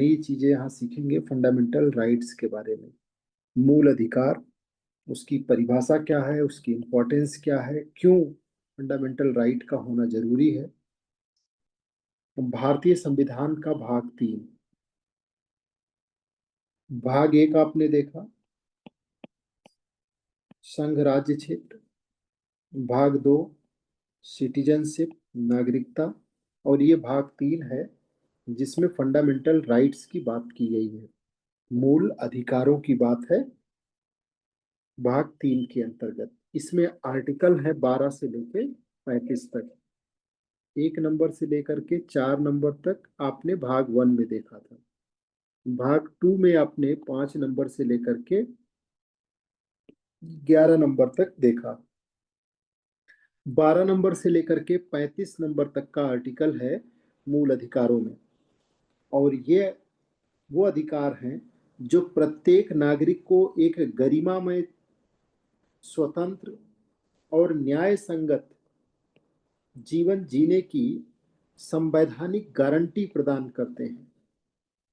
नई चीजें यहाँ सीखेंगे फंडामेंटल राइट्स के बारे में। मूल अधिकार, उसकी परिभाषा क्या है, उसकी इम्पोर्टेंस क्या है, क्यों फंडामेंटल राइट का होना जरूरी है। भारतीय संविधान का भाग 3। भाग 1 आपने देखा, संघ राज्य क्षेत्र। भाग 2 सिटीजनशिप, नागरिकता। और ये भाग 3 है जिसमें फंडामेंटल राइट्स की बात की गई है, मूल अधिकारों की बात है भाग 3 के अंतर्गत। इसमें आर्टिकल है 12 से लेके 35 तक। 1 नंबर से लेकर के 4 नंबर तक आपने भाग 1 में देखा था। भाग 2 में आपने 5 नंबर से लेकर के 11 नंबर तक देखा। 12 नंबर से लेकर के 35 नंबर तक का आर्टिकल है मूल अधिकारों में। और ये वो अधिकार हैं जो प्रत्येक नागरिक को एक गरिमामय, स्वतंत्र और न्याय संगत जीवन जीने की संवैधानिक गारंटी प्रदान करते हैं।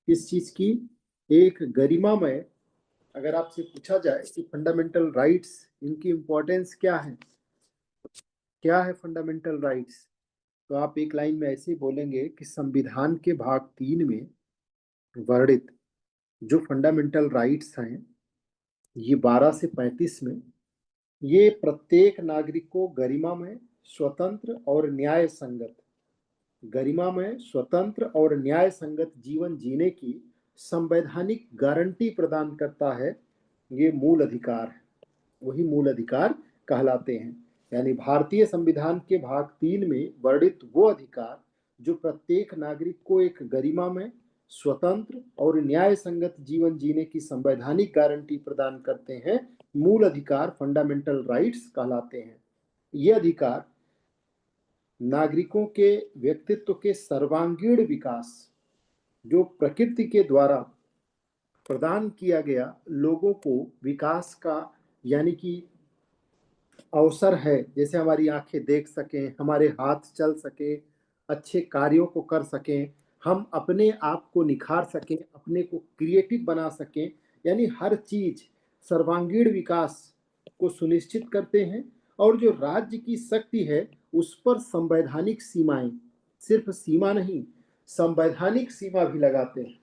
इस चीज की एक गरिमामय, अगर आपसे पूछा जाए कि फंडामेंटल राइट्स, इनकी इंपॉर्टेंस क्या है, क्या है फंडामेंटल राइट्स, तो आप एक लाइन में ऐसे ही बोलेंगे कि संविधान के भाग 3 में वर्णित जो फंडामेंटल राइट्स हैं, ये 12 से 35 में, ये प्रत्येक नागरिक को गरिमामय, स्वतंत्र और न्याय संगत, गरिमामय, स्वतंत्र और न्याय संगत जीवन जीने की संवैधानिक गारंटी प्रदान करता है। ये मूल अधिकार है, वही मूल अधिकार कहलाते हैं। यानी भारतीय संविधान के भाग 3 में वर्णित वो अधिकार जो प्रत्येक नागरिक को एक गरिमामय, स्वतंत्र और न्याय संगत जीवन जीने की संवैधानिक गारंटी प्रदान करते हैं, मूल अधिकार फंडामेंटल राइट्स कहलाते हैं। ये अधिकार नागरिकों के व्यक्तित्व के सर्वांगीण विकास, जो प्रकृति के द्वारा प्रदान किया गया लोगों को विकास का, यानी कि अवसर है, जैसे हमारी आंखें देख सकें, हमारे हाथ चल सके, अच्छे कार्यों को कर सकें, हम अपने आप को निखार सकें, अपने को क्रिएटिव बना सकें, यानी हर चीज सर्वांगीण विकास को सुनिश्चित करते हैं। और जो राज्य की शक्ति है उस पर संवैधानिक सीमाएं, सिर्फ सीमा नहीं, संवैधानिक सीमा भी लगाते हैं।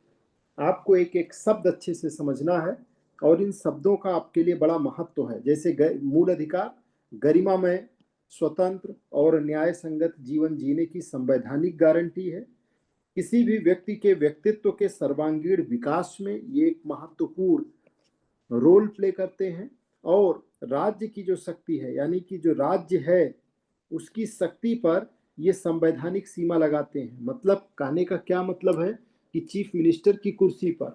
आपको एक एक शब्द अच्छे से समझना है और इन शब्दों का आपके लिए बड़ा महत्व है। जैसे मूल अधिकार, गरिमामय, स्वतंत्र और न्याय संगत जीवन जीने की संवैधानिक गारंटी है। किसी भी व्यक्ति के व्यक्तित्व के सर्वांगीण विकास में ये एक महत्वपूर्ण रोल प्ले करते हैं। और राज्य की जो शक्ति है, यानी कि जो राज्य है उसकी शक्ति पर ये संवैधानिक सीमा लगाते हैं। मतलब कहने का क्या मतलब है कि चीफ मिनिस्टर की कुर्सी पर,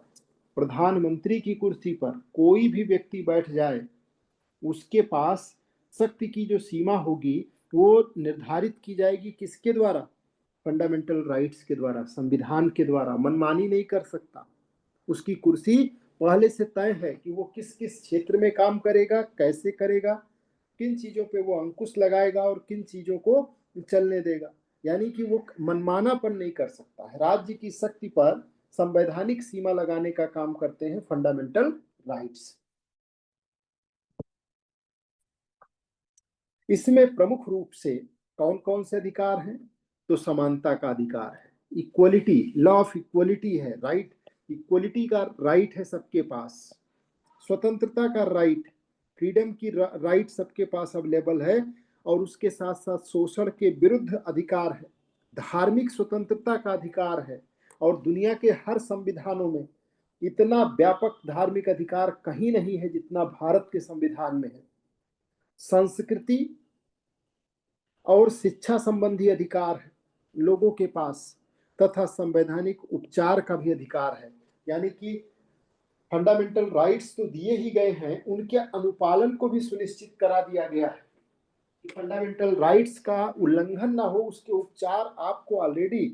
प्रधानमंत्री की कुर्सी पर कोई भी व्यक्ति बैठ जाए, उसके पास शक्ति की जो सीमा होगी वो निर्धारित की जाएगी किसके द्वारा? फंडामेंटल राइट्स के द्वारा, संविधान के द्वारा। मनमानी नहीं कर सकता। उसकी कुर्सी पहले से तय है कि वो किस किस क्षेत्र में काम करेगा, कैसे करेगा, किन चीजों पे वो अंकुश लगाएगा और किन चीजों को चलने देगा। यानी कि वो मनमानापन नहीं कर सकता है। राज्य की शक्ति पर संवैधानिक सीमा लगाने का काम करते हैं फंडामेंटल राइट्स। इसमें प्रमुख रूप से कौन कौन से अधिकार हैं? तो समानता का अधिकार है, इक्वलिटी, लॉ ऑफ इक्वलिटी है, राइट, इक्वलिटी का राइट है सबके पास। स्वतंत्रता का राइट, फ्रीडम की राइट सबके पास अवेलेबल है। और उसके साथ साथ शोषण के विरुद्ध अधिकार है, धार्मिक स्वतंत्रता का अधिकार है। और दुनिया के हर संविधानों में इतना व्यापक धार्मिक अधिकार कहीं नहीं है जितना भारत के संविधान में है। संस्कृति और शिक्षा संबंधी अधिकार है लोगों के पास, तथा संवैधानिक उपचार का भी अधिकार है। यानी कि फंडामेंटल राइट्स तो दिए ही गए हैं, उनके अनुपालन को भी सुनिश्चित करा दिया गया है कि फंडामेंटल राइट्स का उल्लंघन ना हो, उसके उपचार आपको ऑलरेडी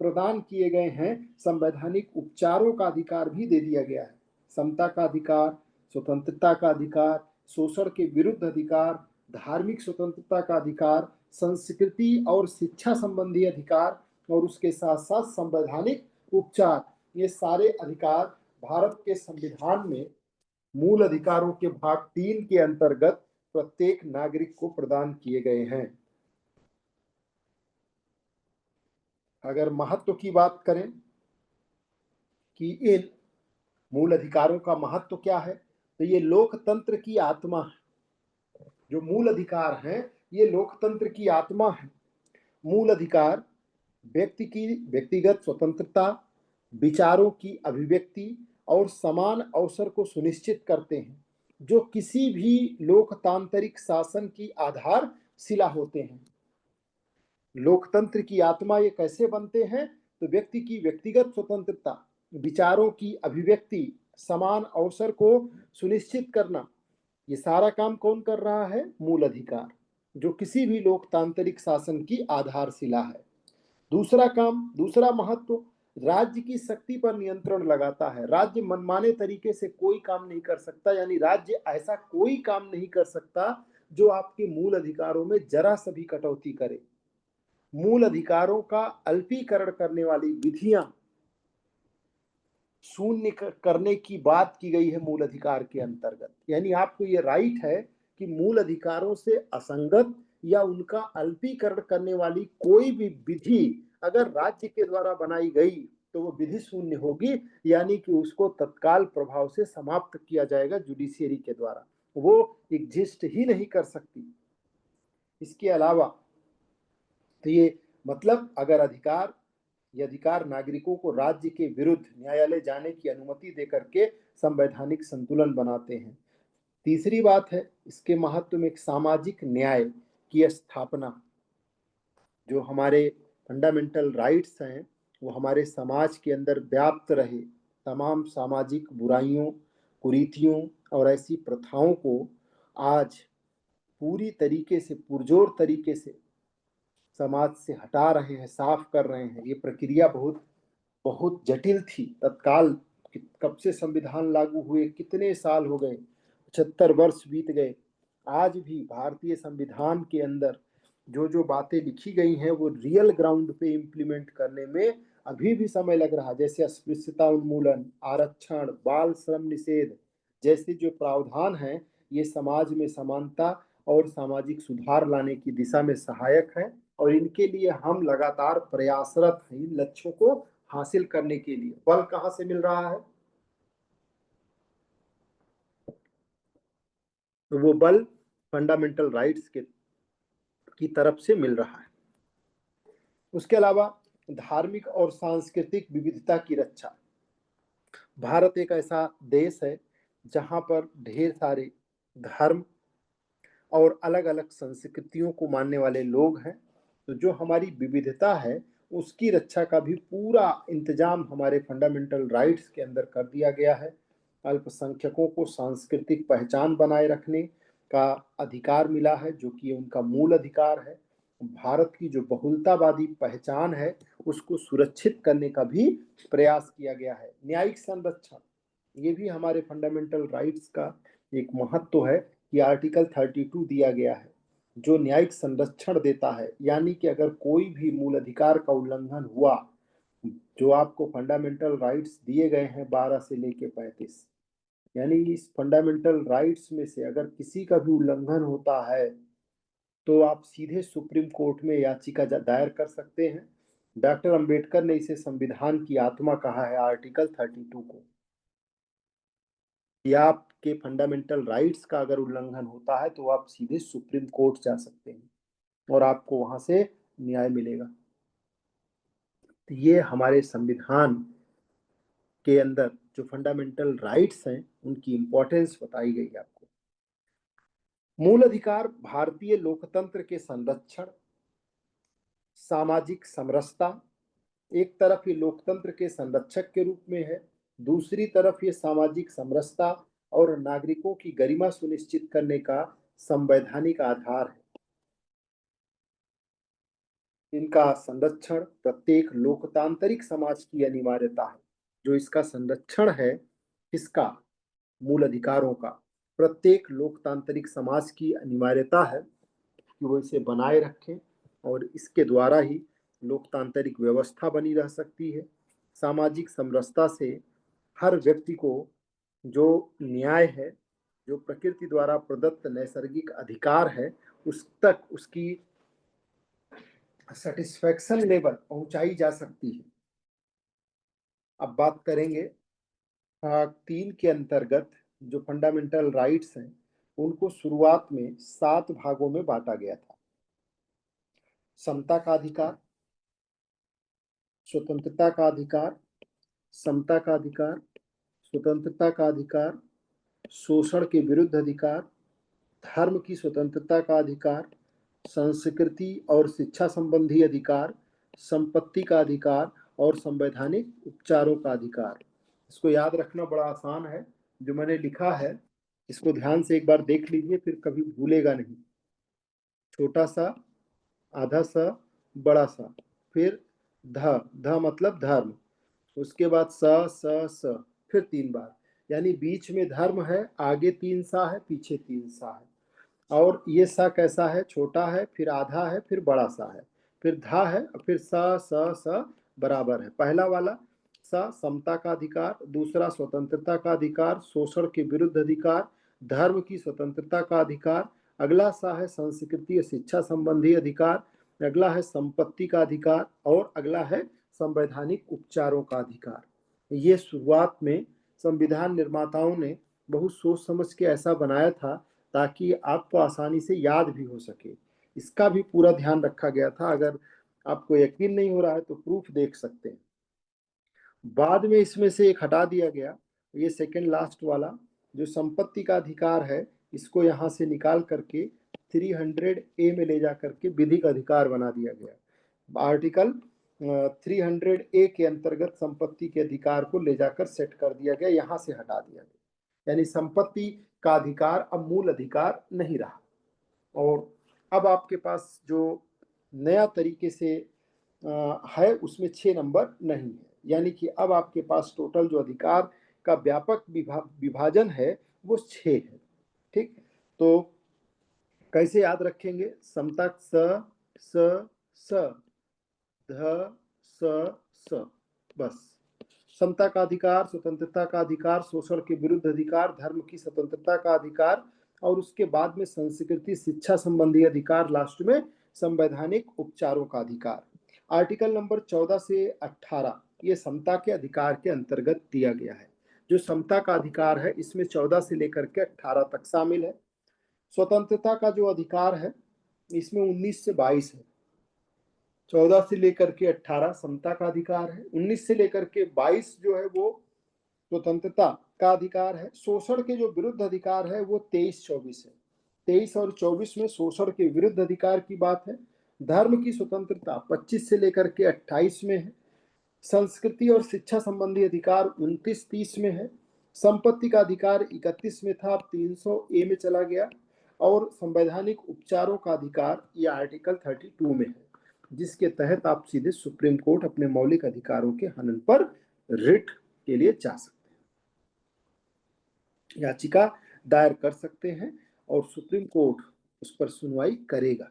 प्रदान किए गए हैं। संवैधानिक उपचारों का अधिकार भी दे दिया गया है। समता का अधिकार, स्वतंत्रता का अधिकार, शोषण के विरुद्ध अधिकार, धार्मिक स्वतंत्रता का अधिकार, संस्कृति और शिक्षा संबंधी अधिकार, और उसके साथ साथ संवैधानिक उपचार, ये सारे अधिकार भारत के संविधान में मूल अधिकारों के भाग 3 के अंतर्गत प्रत्येक नागरिक को प्रदान किए गए हैं। अगर महत्व की बात करें कि इन मूल अधिकारों का महत्व क्या है, तो ये लोकतंत्र की आत्मा है। जो मूल अधिकार हैं ये लोकतंत्र की आत्मा है। मूल अधिकार व्यक्ति की व्यक्तिगत स्वतंत्रता, विचारों की अभिव्यक्ति और समान अवसर को सुनिश्चित करते हैं, जो किसी भी लोकतांत्रिक शासन की आधारशिला होते हैं। लोकतंत्र की आत्मा ये कैसे बनते हैं, तो व्यक्ति की व्यक्तिगत स्वतंत्रता, विचारों की अभिव्यक्ति, समान अवसर को सुनिश्चित करना, ये सारा काम कौन कर रहा है? मूल अधिकार, जो किसी भी लोकतांत्रिक शासन की आधारशिला है। दूसरा काम, दूसरा महत्व, राज्य की शक्ति पर नियंत्रण लगाता है। राज्य मनमाने तरीके से कोई काम नहीं कर सकता, यानी राज्य ऐसा कोई काम नहीं कर सकता जो आपके मूल अधिकारों में जरा सा भी कटौती करे। मूल अधिकारों का अल्पीकरण करने वाली विधियां शून्य करने की बात की गई है मूल अधिकार के अंतर्गत। यानी आपको ये राइट है कि मूल अधिकारों से असंगत या उनका अल्पीकरण करने वाली कोई भी विधि अगर राज्य के द्वारा बनाई गई तो वो विधि शून्य होगी, यानी कि उसको तत्काल प्रभाव से समाप्त किया जाएगा जुडिशियरी के द्वारा, वो एग्जिस्ट ही नहीं कर सकती। इसके अलावा तो ये मतलब अगर अधिकार नागरिकों को राज्य के विरुद्ध न्यायालय जाने की अनुमति देकर के संवैधानिक संतुलन बनाते हैं। तीसरी बात है इसके महत्व में, एक सामाजिक न्याय की स्थापना। जो हमारे फंडामेंटल राइट्स हैं वो हमारे समाज के अंदर व्याप्त रहे, तमाम सामाजिक बुराइयों, कुरीतियों और ऐसी प्रथाओं को आज पूरी तरीके से, पुरजोर तरीके से समाज से हटा रहे हैं, साफ कर रहे हैं। ये प्रक्रिया बहुत बहुत जटिल थी। तत्काल कब से संविधान लागू हुए, कितने साल हो गए, 75 वर्ष बीत गए। आज भी भारतीय संविधान के अंदर जो जो बातें लिखी गई हैं वो रियल ग्राउंड पे इम्प्लीमेंट करने में अभी भी समय लग रहा है। जैसे अस्पृश्यता उन्मूलन, आरक्षण, बाल श्रम निषेध जैसे जो प्रावधान हैं, ये समाज में समानता और सामाजिक सुधार लाने की दिशा में सहायक है और इनके लिए हम लगातार प्रयासरत हैं। इन लक्ष्यों को हासिल करने के लिए बल कहां से मिल रहा है? तो वो बल फंडामेंटल राइट्स की तरफ से मिल रहा है। उसके अलावा धार्मिक और सांस्कृतिक विविधता की रक्षा। भारत एक ऐसा देश है जहां पर ढेर सारे धर्म और अलग अलग संस्कृतियों को मानने वाले लोग हैं। तो जो हमारी विविधता है उसकी रक्षा का भी पूरा इंतजाम हमारे फंडामेंटल राइट्स के अंदर कर दिया गया है। अल्पसंख्यकों को सांस्कृतिक पहचान बनाए रखने का अधिकार मिला है, जो कि उनका मूल अधिकार है। भारत की जो बहुलतावादी पहचान है उसको सुरक्षित करने का भी प्रयास किया गया है। न्यायिक संरक्षण, ये भी हमारे फंडामेंटल राइट्स का एक महत्व है कि आर्टिकल 32 दिया गया है जो न्यायिक संरक्षण देता है। यानी कि अगर कोई भी मूल अधिकार का उल्लंघन हुआ, जो आपको फंडामेंटल राइट्स दिए गए हैं 12 से लेके 35, यानी इस फंडामेंटल राइट्स में से अगर किसी का भी उल्लंघन होता है तो आप सीधे सुप्रीम कोर्ट में याचिका दायर कर सकते हैं। डॉक्टर अंबेडकर ने इसे संविधान की आत्मा कहा है, आर्टिकल 32 को। या आपके फंडामेंटल राइट्स का अगर उल्लंघन होता है तो आप सीधे सुप्रीम कोर्ट जा सकते हैं और आपको वहां से न्याय मिलेगा। तो ये हमारे संविधान के अंदर जो फंडामेंटल राइट्स हैं उनकी इंपॉर्टेंस बताई गई आपको। मूल अधिकार भारतीय लोकतंत्र के संरक्षण, सामाजिक समरसता, एक तरफ ये लोकतंत्र के संरक्षक के रूप में है, दूसरी तरफ ये सामाजिक समरसता और नागरिकों की गरिमा सुनिश्चित करने का संवैधानिक आधार है। इनका संरक्षण प्रत्येक लोकतांत्रिक समाज की अनिवार्यता है। जो इसका संरक्षण है, इसका मूल अधिकारों का प्रत्येक लोकतांत्रिक समाज की अनिवार्यता है कि वो इसे बनाए रखें और इसके द्वारा ही लोकतांत्रिक व्यवस्था बनी रह सकती है। सामाजिक समरसता से हर व्यक्ति को जो न्याय है, जो प्रकृति द्वारा प्रदत्त नैसर्गिक अधिकार है, उस तक उसकी सेटिस्फेक्शन लेवल पहुंचाई जा सकती है। अब बात करेंगे भाग 3 के अंतर्गत जो फंडामेंटल राइट्स हैं, उनको शुरुआत में 7 भागों में बांटा गया था। समता का अधिकार, स्वतंत्रता का अधिकार, समता का अधिकार, स्वतंत्रता का अधिकार, शोषण के विरुद्ध अधिकार, धर्म की स्वतंत्रता का अधिकार, संस्कृति और शिक्षा संबंधी अधिकार, संपत्ति का अधिकार और संवैधानिक उपचारों का अधिकार। इसको याद रखना बड़ा आसान है, जो मैंने लिखा है इसको ध्यान से एक बार देख लीजिए, फिर कभी भूलेगा नहीं। छोटा सा, आधा सा, बड़ा सा, फिर ध मतलब धर्म, उसके बाद स, फिर 3 बार, यानी बीच में धर्म है, आगे 3 सा है, पीछे 3 सा है। और ये सा कैसा है, छोटा है, फिर आधा है, फिर बड़ा सा है, फिर धा है, फिर स बराबर है। पहला वाला सा समता का अधिकार, दूसरा स्वतंत्रता का अधिकार, शोषण के विरुद्ध अधिकार, धर्म की स्वतंत्रता का अधिकार, अगला सा है संस्कृति और शिक्षा संबंधी अधिकार, अगला है संपत्ति का अधिकार और अगला है संवैधानिक उपचारों का अधिकार। ये शुरुआत में संविधान निर्माताओं ने बहुत सोच समझ के ऐसा बनाया था ताकि आपको आसानी से याद भी हो सके। इसका भी पूरा ध्यान रखा गया था। अगर आपको यकीन नहीं हो रहा है तो प्रूफ देख सकते हैं। बाद में इसमें से एक हटा दिया गया, ये सेकंड लास्ट वाला जो संपत्ति का अधिकार है, इसको यहाँ से निकाल करके 300A में ले जा करके विधिक अधिकार बना दिया गया। आर्टिकल 300A के अंतर्गत संपत्ति के अधिकार को ले जाकर सेट कर दिया गया, यहाँ से हटा दिया गया, यानी संपत्ति का अधिकार अब मूल अधिकार नहीं रहा। और अब आपके पास जो नया तरीके से है उसमें 6 नंबर नहीं है, यानी कि अब आपके पास टोटल जो अधिकार का व्यापक विभाजन है वो 6 है। ठीक, तो कैसे याद रखेंगे? समता स ध स, बस। समता का अधिकार, स्वतंत्रता का अधिकार, शोषण के विरुद्ध अधिकार, धर्म की स्वतंत्रता का अधिकार और उसके बाद में संस्कृति शिक्षा संबंधी अधिकार, लास्ट में संवैधानिक उपचारों का अधिकार। आर्टिकल नंबर 14 से 18 ये समता के अधिकार के अंतर्गत दिया गया है। जो समता का अधिकार है इसमें 14 से लेकर के 18 तक शामिल है। स्वतंत्रता का जो अधिकार है इसमें 19 से 22 है। 14 से लेकर के 18 समता का अधिकार है, 19 से लेकर के 22 जो है वो स्वतंत्रता का अधिकार है। शोषण के जो विरुद्ध अधिकार है वो 23-24 है। 23 और 24 में शोषण के विरुद्ध अधिकार की बात है। धर्म की स्वतंत्रता 25 से लेकर के 28 में है। संस्कृति और शिक्षा संबंधी अधिकार 29-30 में है। संपत्ति का अधिकार 31 में था, अब 300A में चला गया। और संवैधानिक उपचारों का अधिकार ये आर्टिकल 32 में है, जिसके तहत आप सीधे सुप्रीम कोर्ट अपने मौलिक अधिकारों के हनन पर रिट के लिए जा सकते हैं, याचिका दायर कर सकते हैं और सुप्रीम कोर्ट उस पर सुनवाई करेगा।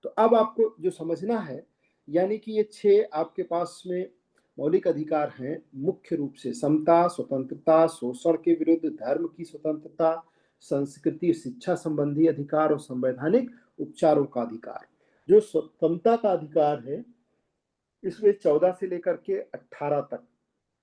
तो अब आपको जो समझना है, यानी कि ये 6 आपके पास में मौलिक अधिकार हैं, मुख्य रूप से समता, स्वतंत्रता, शोषण के विरुद्ध, धर्म की स्वतंत्रता, संस्कृति शिक्षा संबंधी अधिकार और संवैधानिक उपचारों का अधिकार। जो समता का अधिकार है इसमें 14 से लेकर के 18 तक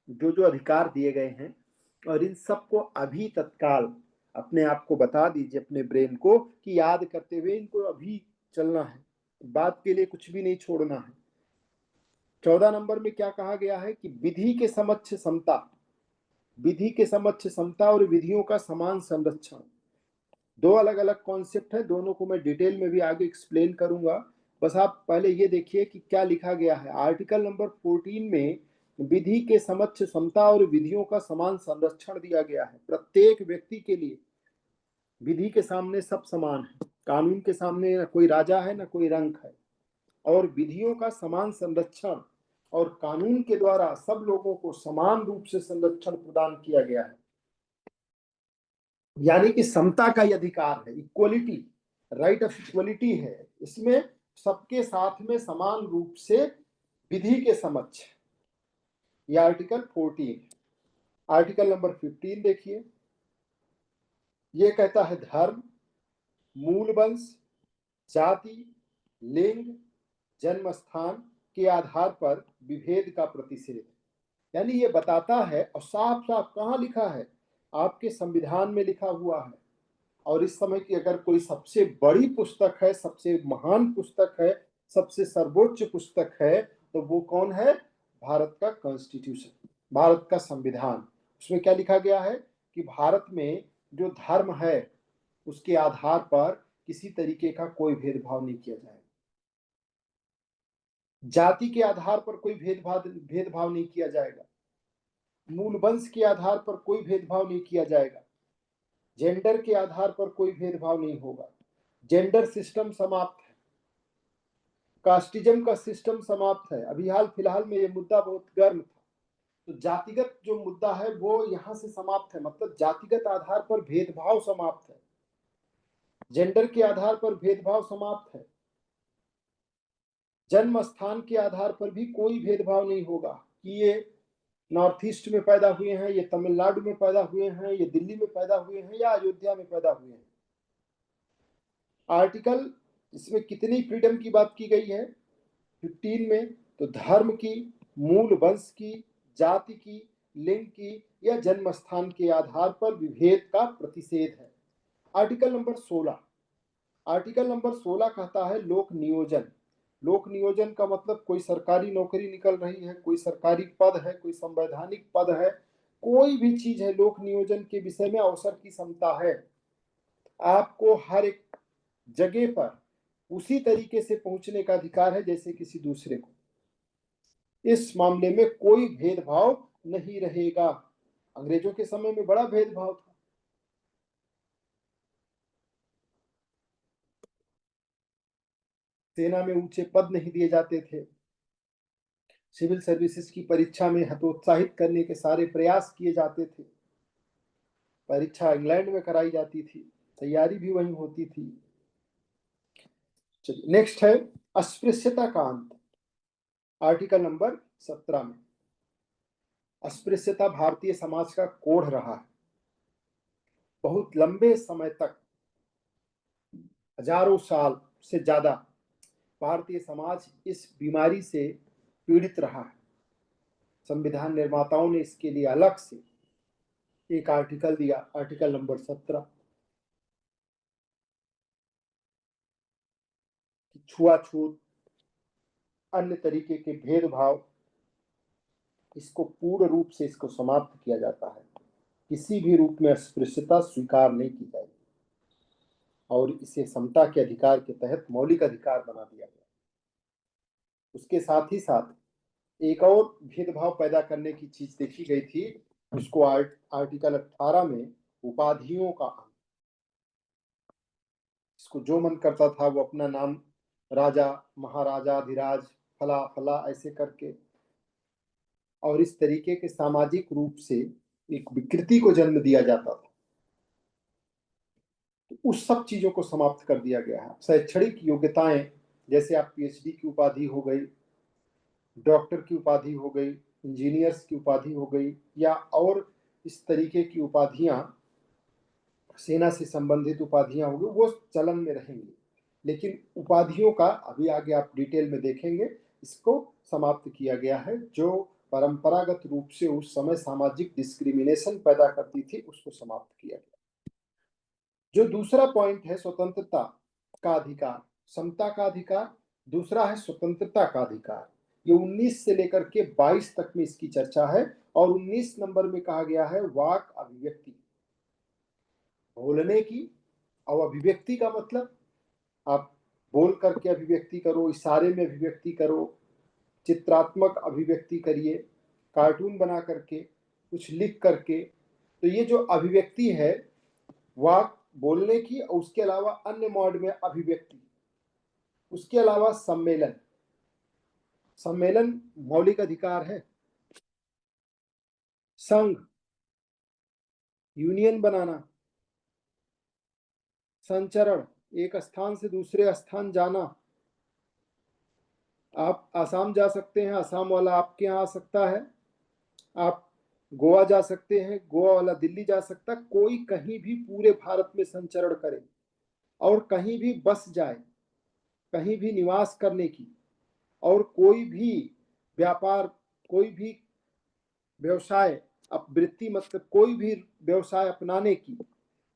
जो जो अधिकार दिए गए हैं, और इन सबको अभी तत्काल अपने आप को बता दीजिए, अपने ब्रेन को, कि याद करते हुए इनको अभी चलना है, बात के लिए कुछ भी नहीं छोड़ना है। 14 नंबर में क्या कहा गया है कि विधि के समक्ष समता, विधि के समक्ष समता और विधियों का समान संरक्षण, दो अलग अलग कॉन्सेप्ट है, दोनों को मैं डिटेल में भी आगे एक्सप्लेन करूंगा। बस आप पहले ये देखिए कि क्या लिखा गया है। आर्टिकल नंबर 14 में विधि के समक्ष समता और विधियों का समान संरक्षण दिया गया है। प्रत्येक व्यक्ति के लिए विधि के सामने सब समान है, कानून के सामने न कोई राजा है न कोई रंक है, और विधियों का समान संरक्षण और कानून के द्वारा सब लोगों को समान रूप से संरक्षण प्रदान किया गया है। यानी कि समता का ही अधिकार है, इक्वलिटी, राइट ऑफ इक्वलिटी है। इसमें सबके साथ में समान रूप से विधि के समक्ष ये आर्टिकल 14। आर्टिकल नंबर 15 देखिए, ये कहता है धर्म, मूल वंश, जाति, लिंग, जन्म स्थान के आधार पर विभेद का प्रतिषेध। यानी ये बताता है, और साफ साफ कहाँ लिखा है, आपके संविधान में लिखा हुआ है। और इस समय की अगर कोई सबसे बड़ी पुस्तक है, सबसे महान पुस्तक है, सबसे सर्वोच्च पुस्तक है, तो वो कौन है? भारत का कॉन्स्टिट्यूशन, भारत का संविधान। उसमें क्या लिखा गया है कि भारत में जो धर्म है उसके आधार पर किसी तरीके का कोई भेदभाव नहीं किया जाएगा। जाति के आधार पर कोई भेदभाव नहीं किया जाएगा। मूल वंश के आधार पर कोई भेदभाव नहीं किया जाएगा। जेंडर के आधार पर कोई भेदभाव नहीं होगा। जेंडर सिस्टम समाप्त है, कास्टिज्म का सिस्टम समाप्त है। अभी हाल फिलहाल में ये मुद्दा बहुत गर्म था। तो जातिगत जो मुद्दा है वो यहां से समाप्त है, मतलब जातिगत आधार पर भेदभाव समाप्त है, जेंडर के आधार पर भेदभाव समाप्त है, जन्म स्थान के आधार पर भी कोई भेदभाव नहीं होगा कि ये नॉर्थ ईस्ट में पैदा हुए हैं, ये तमिलनाडु में पैदा हुए हैं, ये दिल्ली में पैदा हुए हैं, या अयोध्या में पैदा हुए हैं। आर्टिकल इसमें कितनी फ्रीडम की बात की गई है? 15 में। तो धर्म की, मूल वंश की, जाति की, लिंग की या जन्म स्थान के आधार पर विभेद का प्रतिषेध है। Article number 16। आर्टिकल नंबर 16 कहता है लोक नियोजन। लोक नियोजन का मतलब कोई सरकारी नौकरी निकल रही है, कोई सरकारी पद है, कोई संवैधानिक पद है, कोई भी चीज है, लोक नियोजन के विषय में अवसर की समता है। आपको हर एक जगह पर उसी तरीके से पहुंचने का अधिकार है जैसे किसी दूसरे को। इस मामले में कोई भेदभाव नहीं रहेगा। अंग्रेजों के समय में बड़ा भेदभाव था। सेना में ऊंचे पद नहीं दिए जाते थे। सिविल सर्विसेज की परीक्षा में हतोत्साहित करने के सारे प्रयास किए जाते थे। परीक्षा इंग्लैंड में कराई जाती थी, तैयारी भी वहीं होती थी। चलिए नेक्स्ट है अस्पृश्यता का अंत। आर्टिकल नंबर 17 में अस्पृश्यता भारतीय समाज का कोढ़ रहा है। बहुत लंबे समय तक, हजारों साल से ज्यादा भारतीय समाज इस बीमारी से पीड़ित रहा है। संविधान निर्माताओं ने इसके लिए अलग से एक आर्टिकल दिया, आर्टिकल नंबर 17, कि छुआछूत, अन्य तरीके के भेदभाव, इसको पूर्ण रूप से इसको समाप्त किया जाता है। किसी भी रूप में अस्पृश्यता स्वीकार नहीं की जाएगी और इसे समता के अधिकार के तहत मौलिक अधिकार बना दिया गया। उसके साथ ही साथ एक और भेदभाव पैदा करने की चीज देखी गई थी, उसको आर्टिकल 18 में उपाधियों का अंत। इसको जो मन करता था वो अपना नाम राजा, महाराजा, अधिराज, फला फला ऐसे करके, और इस तरीके के सामाजिक रूप से एक विकृति को जन्म दिया जाता था। तो उस सब चीजों को समाप्त कर दिया गया है। शैक्षणिक योग्यताएं, जैसे आप पीएचडी की उपाधि हो गई, डॉक्टर की उपाधि हो गई, इंजीनियर्स की उपाधि हो गई, या और इस तरीके की उपाधियां, सेना से संबंधित उपाधियां होगी, वो चलन में रहेंगी। लेकिन उपाधियों का अभी आगे आप डिटेल में देखेंगे, इसको समाप्त किया गया है। जो परंपरागत रूप से उस समय सामाजिक डिस्क्रिमिनेशन पैदा करती थी, उसको समाप्त किया गया। जो दूसरा पॉइंट है स्वतंत्रता का अधिकार, समता का अधिकार, दूसरा है स्वतंत्रता का अधिकार। ये 19 से लेकर के 22 तक में इसकी चर्चा है। और 19 नंबर में कहा गया है वाक अभिव्यक्ति, बोलने की। और अभिव्यक्ति का मतलब आप बोल करके अभिव्यक्ति करो, इशारे में अभिव्यक्ति करो, चित्रात्मक अभिव्यक्ति करिए, कार्टून बना करके, कुछ लिख करके। तो ये जो अभिव्यक्ति है, वाक बोलने की, और उसके अलावा अन्य मोड में अभिव्यक्ति, उसके अलावा सम्मेलन। सम्मेलन मौलिक अधिकार है। संघ, यूनियन बनाना, संचरण, एक स्थान से दूसरे स्थान जाना। आप आसाम जा सकते हैं, आसाम वाला आपके यहाँ आ सकता है, आप गोवा जा सकते हैं, गोवा वाला दिल्ली जा सकता, कोई कहीं भी पूरे भारत में संचरण करे और कहीं भी बस जाए, कहीं भी निवास करने की, और कोई भी व्यापार, कोई भी व्यवसाय, अब वृत्ति मतलब कोई भी व्यवसाय अपनाने की,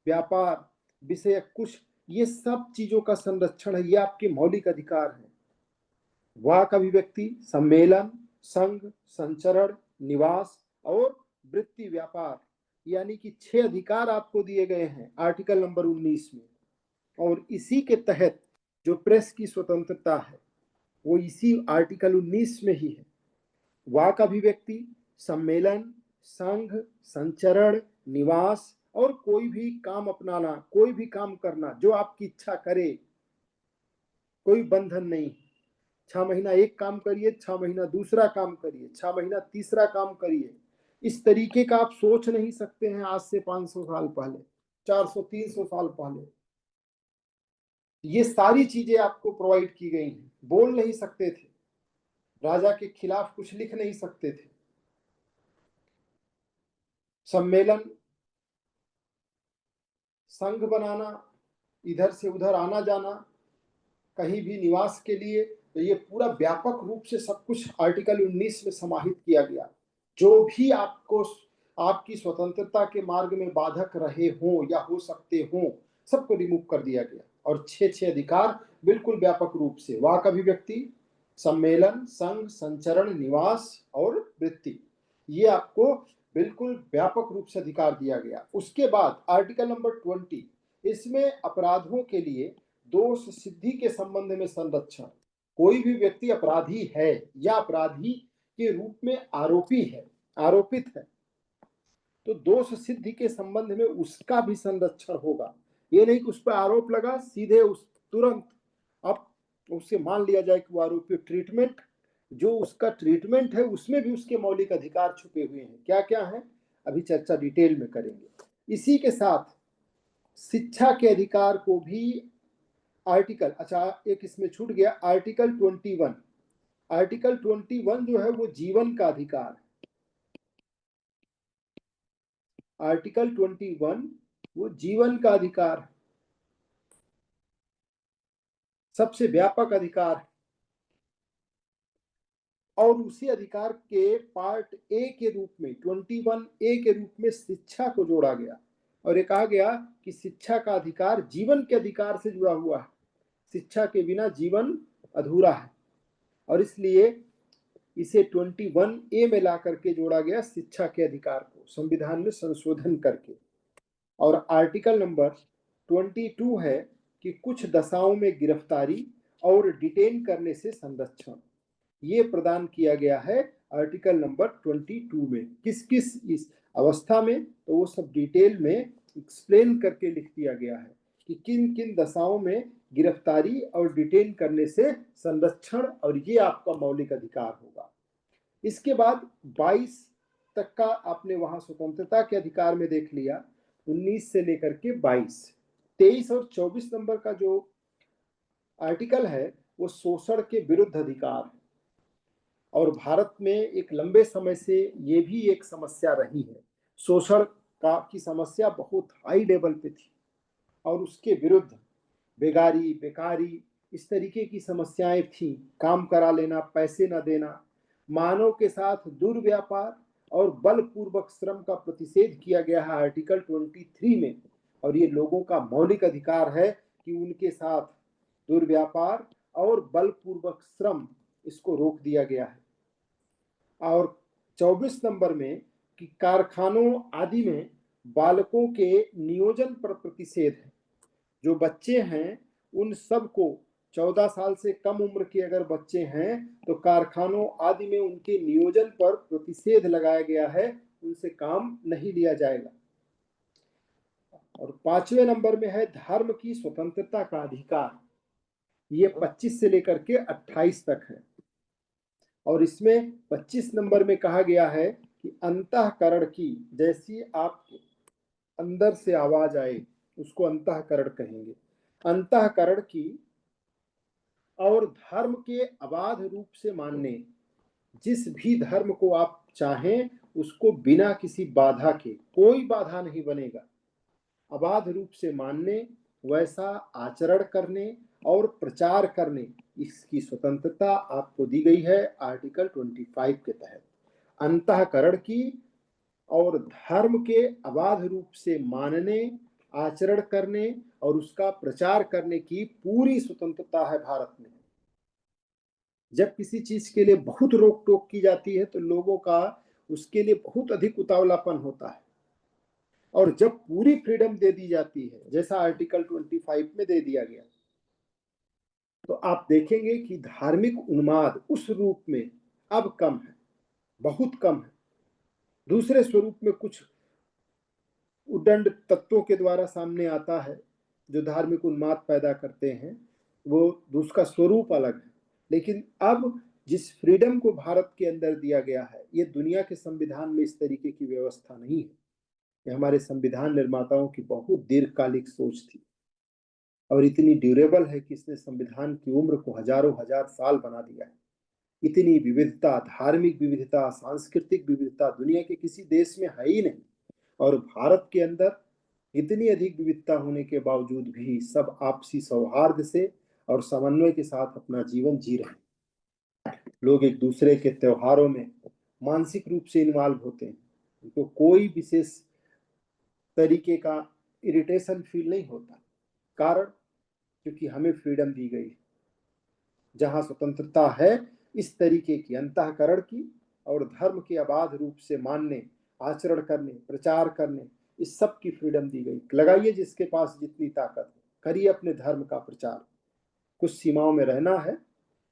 व्यापार विषय कुछ, ये सब चीजों का संरक्षण है, ये आपके मौलिक अधिकार है। वाक अभिव्यक्ति, सम्मेलन, संघ, संचरण, निवास और वृत्ति व्यापार, यानी कि 6 अधिकार आपको दिए गए हैं आर्टिकल नंबर 19 में। और इसी के तहत जो प्रेस की स्वतंत्रता है वो इसी आर्टिकल 19 में ही है। वाक अभिव्यक्ति, सम्मेलन, संघ, संचरण, निवास और कोई भी काम अपनाना, कोई भी काम करना जो आपकी इच्छा करे, कोई बंधन नहीं। 6 महीना एक काम करिए, 6 महीना दूसरा काम करिए, 6 महीना तीसरा काम करिए, इस तरीके का आप सोच नहीं सकते हैं आज से 500 साल पहले, 400-300 साल पहले। ये सारी चीजें आपको प्रोवाइड की गई हैं। बोल नहीं सकते थे, राजा के खिलाफ कुछ लिख नहीं सकते थे। सम्मेलन, संघ बनाना, इधर से उधर आना जाना, कहीं भी निवास के लिए, तो ये पूरा व्यापक रूप से सब कुछ आर्टिकल 19 में समाहित किया गया। जो भी आपको आपकी स्वतंत्रता के मार्ग में बाधक रहे हों या हो सकते हों, सबको रिमूव कर दिया गया। और 6 अधिकार बिल्कुल व्यापक रूप से, वाक अभिव्यक्ति, सम्मेलन, संघ, संचरण, निवास और वृत्ति, ये आपको बिल्कुल व्यापक रूप से अधिकार दिया गया। उसके बाद आर्टिकल नंबर 20, इसमें अपराधों के लिए दोष सिद्धि के संबंध में संरक्षण। कोई भी व्यक्ति अपराधी है या अपराधी के रूप में आरोपी है, आरोपित है, तो दोष सिद्धि के संबंध में उसका भी संरक्षण होगा। ये नहीं कि उस पर आरोप लगा सीधे उस तुरंत अब उससे मान लिया जाए कि वो आरोपी, ट्रीटमेंट, जो उसका ट्रीटमेंट है उसमें भी उसके मौलिक अधिकार छुपे हुए हैं। क्या क्या है अभी चर्चा डिटेल में करेंगे। इसी के साथ शिक्षा के अधिकार को भी आर्टिकल, अच्छा एक इसमें छूट गया, आर्टिकल 21। आर्टिकल 21 जो है वो जीवन का अधिकार है। आर्टिकल 21 वो जीवन का अधिकार है, सबसे व्यापक अधिकार है। और उसी अधिकार के पार्ट ए के रूप में, 21A के रूप में शिक्षा को जोड़ा गया और ये कहा गया कि शिक्षा का अधिकार जीवन के अधिकार से जुड़ा हुआ है, शिक्षा के बिना जीवन अधूरा है। और इसलिए इसे 21A में ला करके जोड़ा गया शिक्षा के अधिकार को, संविधान में संशोधन करके। और आर्टिकल नंबर 22 है कि कुछ दशाओं में गिरफ्तारी और डिटेन करने से संरक्षण, ये प्रदान किया गया है आर्टिकल नंबर 22 में। किस किस इस अवस्था में, तो वो सब डिटेल में एक्सप्लेन करके लिख दिया गया है कि किन किन दशाओं में गिरफ्तारी और डिटेन करने से संरक्षण, और ये आपका मौलिक अधिकार होगा। इसके बाद 22 तक का आपने वहां स्वतंत्रता के अधिकार में देख लिया, 19 से लेकर के 22। 23 और 24 नंबर का जो आर्टिकल है वो शोषण के विरुद्ध अधिकार है। और भारत में एक लंबे समय से ये भी एक समस्या रही है, शोषण का की समस्या बहुत हाई लेवल पे थी और उसके विरुद्ध बेगारी, बेकारी, इस तरीके की समस्याएं थी, काम करा लेना, पैसे न देना, मानव के साथ दुर्व्यापार और बलपूर्वक श्रम का प्रतिषेध किया गया है आर्टिकल 23 में। और ये लोगों का मौलिक अधिकार है कि उनके साथ दुर्व्यापार और बलपूर्वक श्रम, इसको रोक दिया गया है। और 24 नंबर में कि कारखानों आदि में बालकों के नियोजन पर प्रतिषेध है। जो बच्चे हैं उन सबको, 14 साल से कम उम्र के अगर बच्चे हैं तो कारखानों आदि में उनके नियोजन पर प्रतिषेध लगाया गया है, उनसे काम नहीं लिया जाएगा। और 5वें नंबर में है धर्म की स्वतंत्रता का अधिकार, ये 25 से लेकर के 28 तक है। और इसमें 25 नंबर में कहा गया है कि अंतःकरण की, जैसी आप अंदर से आवाज आए उसको अंतःकरण कहेंगे, अंतःकरण की और धर्म के अबाध रूप से मानने, जिस भी धर्म को आप चाहें उसको बिना किसी बाधा के, कोई बाधा नहीं बनेगा, अबाध रूप से मानने, वैसा आचरण करने और प्रचार करने, इसकी स्वतंत्रता आपको दी गई है आर्टिकल 25 के तहत। अंतःकरण की और धर्म के अबाध रूप से मानने, आचरण करने और उसका प्रचार करने की पूरी स्वतंत्रता है भारत में। जब किसी चीज के लिए बहुत रोक टोक की जाती है तो लोगों का उसके लिए बहुत अधिक उतावलापन होता है, और जब पूरी फ्रीडम दे दी जाती है जैसा आर्टिकल 25 में दे दिया गया, तो आप देखेंगे कि धार्मिक उन्माद उस रूप में अब कम है, बहुत कम है। दूसरे स्वरूप में कुछ उद्दंड तत्वों के द्वारा सामने आता है जो धार्मिक उन्माद पैदा करते हैं, वो उसका स्वरूप अलग है। लेकिन अब जिस फ्रीडम को भारत के अंदर दिया गया है, ये दुनिया के संविधान में इस तरीके की व्यवस्था नहीं है। ये हमारे संविधान निर्माताओं की बहुत दीर्घकालिक सोच थी और इतनी ड्यूरेबल है कि इसने संविधान की उम्र को हजारों हजार साल बना दिया है। इतनी विविधता, धार्मिक विविधता, सांस्कृतिक विविधता दुनिया के किसी देश में है ही नहीं, और भारत के अंदर इतनी अधिक विविधता होने के बावजूद भी सब आपसी सौहार्द से और समन्वय के साथ अपना जीवन जी रहे हैं। लोग एक दूसरे के त्योहारों में मानसिक रूप से इन्वॉल्व होते हैं, उनको कोई विशेष तरीके का इरिटेशन फील नहीं होता। कारण, क्योंकि हमें फ्रीडम दी गई है। जहां स्वतंत्रता है इस तरीके की अंतःकरण की और धर्म के अबाध रूप से मानने, आचरण करने, प्रचार करने, इस सब की फ्रीडम दी गई। लगाइए जिसके पास जितनी ताकत है, करिए अपने धर्म का प्रचार। कुछ सीमाओं में रहना है,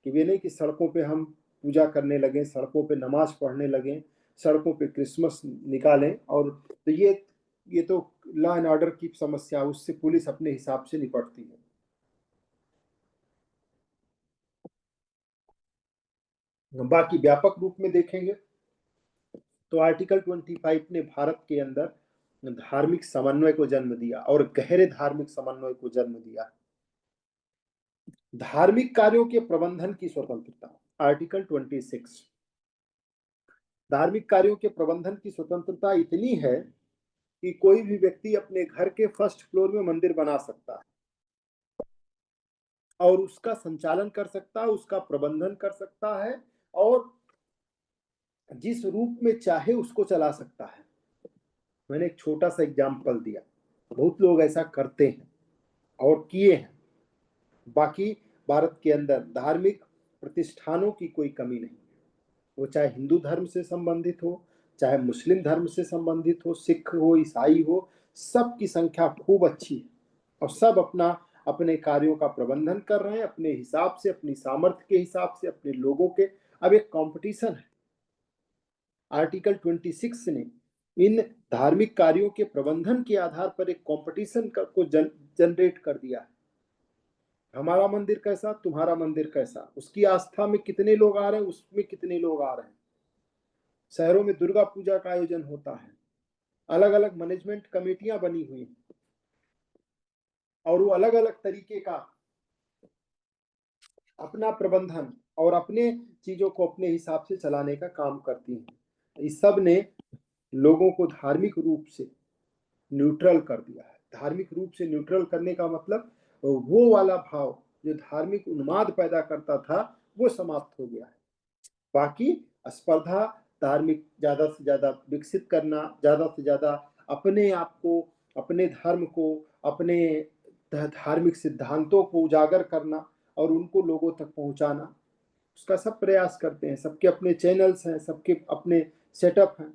कि वे नहीं कि सड़कों पे हम पूजा करने लगे, सड़कों पे नमाज पढ़ने लगे, सड़कों पे क्रिसमस निकालें, और तो ये तो लॉ एंड ऑर्डर की समस्या, उससे पुलिस अपने हिसाब से निपटती है। बाकी व्यापक रूप में देखेंगे तो आर्टिकल 25 ने भारत के अंदर धार्मिक समन्वय को जन्म दिया और गहरे धार्मिक समन्वय को जन्म दिया। धार्मिक कार्यों के प्रबंधन की स्वतंत्रता, आर्टिकल 26। धार्मिक कार्यों के प्रबंधन की स्वतंत्रता इतनी है कि कोई भी व्यक्ति अपने घर के फर्स्ट फ्लोर में मंदिर बना सकता है और उसका संचालन कर सकता है, उसका प्रबंधन कर सकता है और जिस रूप में चाहे उसको चला सकता है। मैंने एक छोटा सा एग्जाम्पल दिया, बहुत लोग ऐसा करते हैं और किए हैं। बाकी भारत के अंदर धार्मिक प्रतिष्ठानों की कोई कमी नहीं, वो चाहे हिंदू धर्म से संबंधित हो, चाहे मुस्लिम धर्म से संबंधित हो, सिख हो, ईसाई हो, सबकी संख्या खूब अच्छी है और सब अपना अपने कार्यों का प्रबंधन कर रहे हैं अपने हिसाब से, अपनी सामर्थ्य के हिसाब से, अपने लोगों के। अब एक कंपटीशन है। आर्टिकल 26 ने इन धार्मिक कार्यों के प्रबंधन के आधार पर एक कंपटीशन को जनरेट कर दिया है। हमारा मंदिर कैसा, तुम्हारा मंदिर कैसा, उसकी आस्था में कितने लोग आ रहे हैं, उसमें कितने लोग आ रहे हैं। शहरों में दुर्गा पूजा का आयोजन होता है, अलग अलग मैनेजमेंट कमेटियां बनी हुई हैं और वो अलग अलग तरीके का अपना प्रबंधन और अपने चीजों को अपने हिसाब से चलाने का काम करती हैं। इस सब ने लोगों को धार्मिक रूप से न्यूट्रल कर दिया है। धार्मिक रूप से न्यूट्रल करने का मतलब वो वाला भाव जो धार्मिक उन्माद पैदा करता था वो समाप्त हो गया है। बाकी स्पर्धा, धार्मिक ज्यादा से ज्यादा विकसित करना, ज्यादा से ज्यादा अपने आप को, अपने धर्म को, अपने धार्मिक सिद्धांतों को उजागर करना और उनको लोगों तक पहुंचाना, उसका सब प्रयास करते हैं। सबके अपने चैनल्स हैं, सबके अपने सेटअप हैं।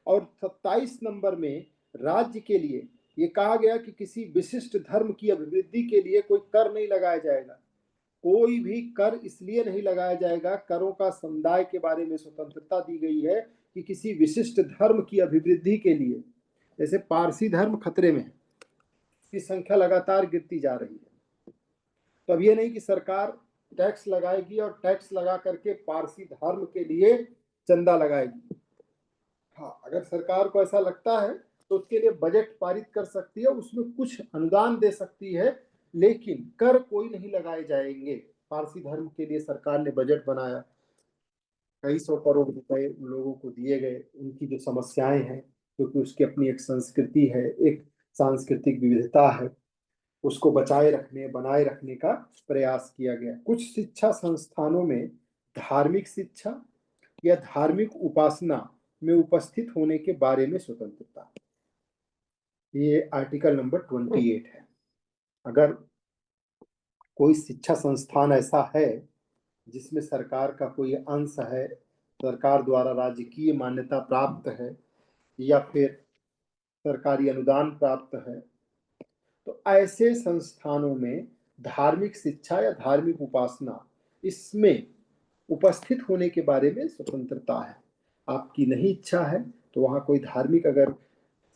और 27 नंबर में राज्य के लिए ये कहा गया कि किसी विशिष्ट धर्म की अभिवृद्धि के लिए कोई कर नहीं लगाया जाएगा। कोई भी कर इसलिए नहीं लगाया जाएगा, करों का समुदाय के बारे में स्वतंत्रता दी गई है कि किसी विशिष्ट धर्म की अभिवृद्धि के लिए, जैसे पारसी धर्म खतरे में है, इसकी संख्या लगातार गिरती जा रही है। तो अब ये नहीं कि सरकार टैक्स लगाएगी और टैक्स लगा करके पारसी धर्म के लिए चंदा लगाएगी। हाँ, अगर सरकार को ऐसा लगता है तो उसके लिए बजट पारित कर सकती है, उसमें कुछ अनुदान दे सकती है, लेकिन कर कोई नहीं लगाए जाएंगे। पारसी धर्म के लिए सरकार ने बजट बनाया, कई सौ करोड़ रुपए उन लोगों को दिए गए, उनकी जो समस्याएं हैं, क्योंकि उसकी अपनी एक संस्कृति है, एक सांस्कृतिक विविधता है, उसको बचाए रखने बनाए रखने का प्रयास किया गया। कुछ शिक्षा संस्थानों में धार्मिक शिक्षा या धार्मिक उपासना में उपस्थित होने के बारे में स्वतंत्रता, ये आर्टिकल नंबर 28 है। अगर कोई शिक्षा संस्थान ऐसा है जिसमें सरकार का कोई अंश है, सरकार द्वारा राजकीय मान्यता प्राप्त है या फिर सरकारी अनुदान प्राप्त है, तो ऐसे संस्थानों में धार्मिक शिक्षा या धार्मिक उपासना इसमें उपस्थित होने के बारे में स्वतंत्रता है। आपकी नहीं इच्छा है तो वहाँ कोई धार्मिक अगर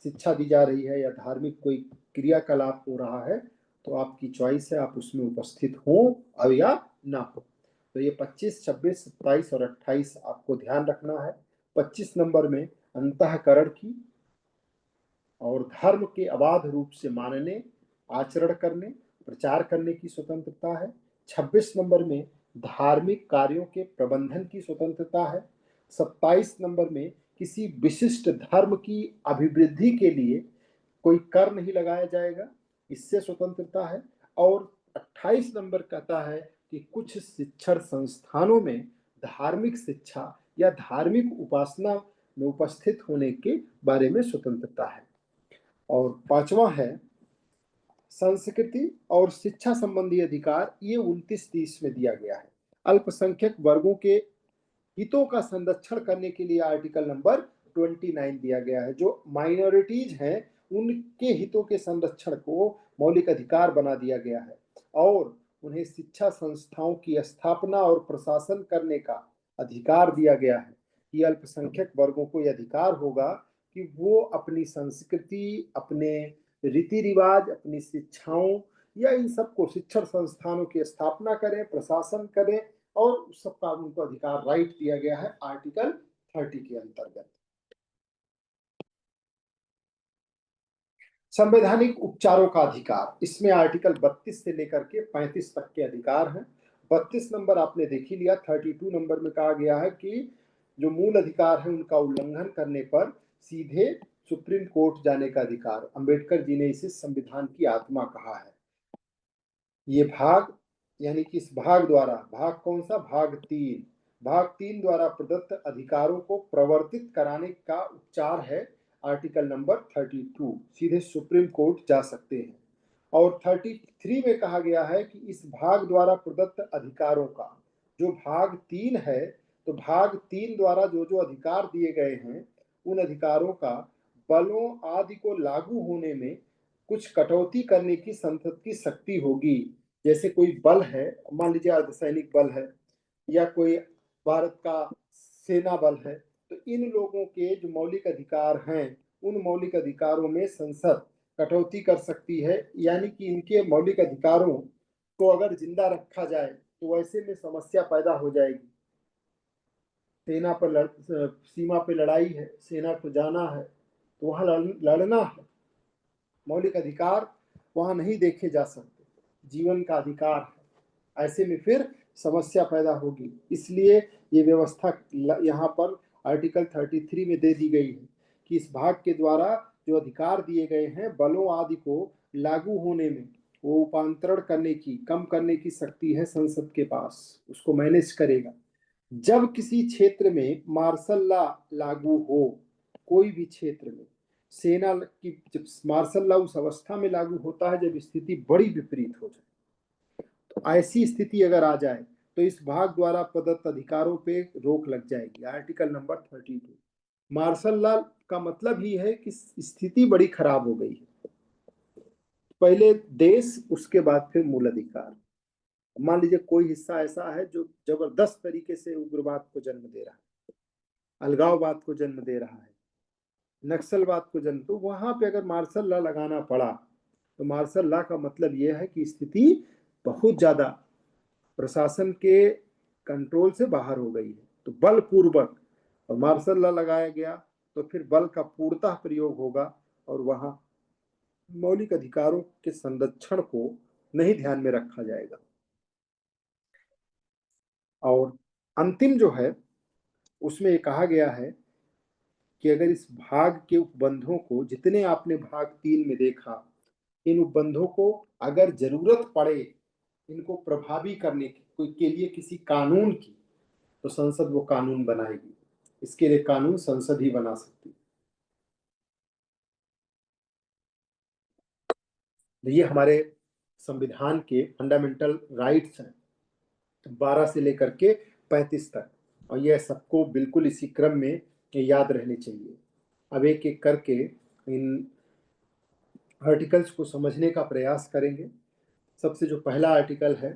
शिक्षा दी जा रही है या धार्मिक कोई क्रियाकलाप हो रहा है तो आपकी चॉइस है, आप उसमें उपस्थित हो और या ना हो। तो ये 25, 26, 27 और 28 आपको ध्यान रखना है। 25 नंबर में अंतःकरण की और धर्म के अबाध रूप से मानने, आचरण करने, प्रचार करने की स्वतंत्रता है। 26 नंबर में धार्मिक कार्यों के प्रबंधन की स्वतंत्रता है। 27 नंबर में किसी विशिष्ट धर्म की अभिवृद्धि के लिए कोई कर नहीं लगाया जाएगा, इससे स्वतंत्रता है। और 28 नंबर कहता है कि कुछ शिक्षण संस्थानों में धार्मिक शिक्षा या धार्मिक उपासना में उपस्थित होने के बारे में स्वतंत्रता है। और पांचवा है संस्कृति और शिक्षा संबंधी अधिकार, ये 29-30 में दिया गया है। अल्पसंख्यक वर्गों के हितों का संरक्षण करने के लिए आर्टिकल नंबर 29 दिया गया है। जो माइनॉरिटीज हैं उनके हितों के संरक्षण को मौलिक अधिकार बना दिया गया है और उन्हें शिक्षा संस्थाओं की स्थापना और प्रशासन करने का अधिकार दिया गया है। कि अल्पसंख्यक वर्गों को यह अधिकार होगा कि वो अपनी संस्कृति, अपने रीति रिवाज, अपनी शिक्षाओं या इन सबको शिक्षण संस्थानों की स्थापना करें, प्रशासन करें और उस सबका उनको अधिकार राइट दिया गया है आर्टिकल 30 के अंतर्गत। संवैधानिक उपचारों का अधिकार, इसमें आर्टिकल 32 से लेकर के 35 तक के अधिकार हैं। 32 नंबर आपने देख ही लिया। 32 नंबर में कहा गया है कि जो मूल अधिकार है उनका उल्लंघन करने पर सीधे सुप्रीम कोर्ट जाने का अधिकार। अंबेडकर जी ने इसे संविधान की आत्मा कहा है। ये भाग यानी कि इस भाग द्वारा, भाग कौन सा, भाग 3, भाग 3 द्वारा प्रदत्त अधिकारों को प्रवर्तित कराने का उपचार है आर्टिकल नंबर 32, सीधे सुप्रीम कोर्ट जा सकते हैं। और 33 में कहा गया है कि इस भाग द्वारा प्रदत्त अधिकारों का, जो भाग 3 है, तो भाग 3 द्वारा जो जो अधिकार दिए गए हैं उन अधिकारों का बलों आदि को लागू होने में कुछ कटौती करने की संसद की शक्ति होगी। जैसे कोई बल है, मान लीजिए अर्धसैनिक बल है या कोई भारत का सेना बल है, तो इन लोगों के जो मौलिक अधिकार हैं उन मौलिक अधिकारों में संसद कटौती कर सकती है। यानी कि इनके मौलिक अधिकारों को अगर जिंदा रखा जाए तो वैसे में समस्या पैदा हो जाएगी। सेना पर सीमा पे लड़ाई है, सेना को जाना है तो वहां लड़ना है, मौलिक अधिकार वहां नहीं देखे जा सकते, जीवन का अधिकार है। ऐसे में फिर समस्या पैदा होगी। इसलिए ये व्यवस्था यहाँ पर आर्टिकल 33 में दे दी गई है कि इस भाग के द्वारा जो अधिकार दिए गए हैं बलों आदि को लागू होने में वो उपांतरण करने की, कम करने की शक्ति है संसद के पास, उसको मैनेज करेगा। जब किसी क्षेत्र में मार्शल लॉ लागू हो, कोई भी क्षेत्र में सेना की, जब मार्शल लॉ उस अवस्था में लागू होता है जब स्थिति बड़ी विपरीत हो जाए, तो ऐसी स्थिति अगर आ जाए तो इस भाग द्वारा प्रदत्त अधिकारों पे रोक लग जाएगी। Article number 32। मार्शल लॉ का मतलब ही है कि स्थिति बड़ी खराब हो गई है, पहले देश उसके बाद फिर मूल अधिकार। मान लीजिए कोई हिस्सा ऐसा है जो जबरदस्त तरीके से उग्रवाद को जन्म दे रहा है, अलगाववाद को जन्म दे रहा है, नक्सलवाद को जन्म, तो वहां पे अगर मार्शल लॉ लगाना पड़ा तो मार्शल लॉ का मतलब यह है कि स्थिति बहुत ज्यादा प्रशासन के कंट्रोल से बाहर हो गई है, तो बलपूर्वक और मार्शल लॉ लगाया गया तो फिर बल का पूर्णतः प्रयोग होगा और वहां मौलिक अधिकारों के संरक्षण को नहीं ध्यान में रखा जाएगा। और अंतिम जो है उसमें ये कहा गया है कि अगर इस भाग के उपबंधों को, जितने आपने भाग 3 में देखा, इन उपबंधों को अगर जरूरत पड़े इनको प्रभावी करने के लिए किसी कानून की, तो संसद वो कानून बनाएगी। इसके लिए कानून संसद ही बना सकती है। ये हमारे संविधान के फंडामेंटल राइट्स हैं, 12 से लेकर के 35 तक, और यह सबको बिल्कुल इसी क्रम में याद रहने चाहिए। अब एक एक करके इन आर्टिकल्स को समझने का प्रयास करेंगे। सबसे जो पहला आर्टिकल है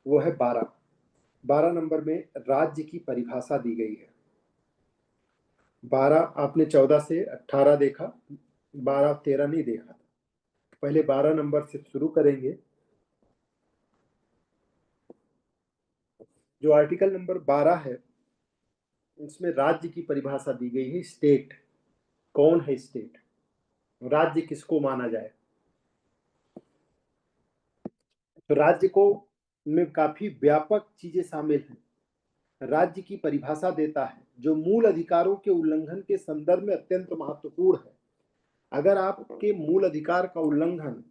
वो है 12 नंबर में राज्य की परिभाषा दी गई है। 12 आपने 14 से 18 देखा, 12 13 नहीं देखा था। पहले 12 नंबर से शुरू करेंगे। जो आर्टिकल नंबर 12 है इसमें राज्य की परिभाषा दी गई है। स्टेट कौन है? स्टेट राज्य किसको माना जाए? तो राज्य को में काफी व्यापक चीजें शामिल हैं। राज्य की परिभाषा देता है जो मूल अधिकारों के उल्लंघन के संदर्भ में अत्यंत महत्वपूर्ण है। अगर आपके मूल अधिकार का उल्लंघन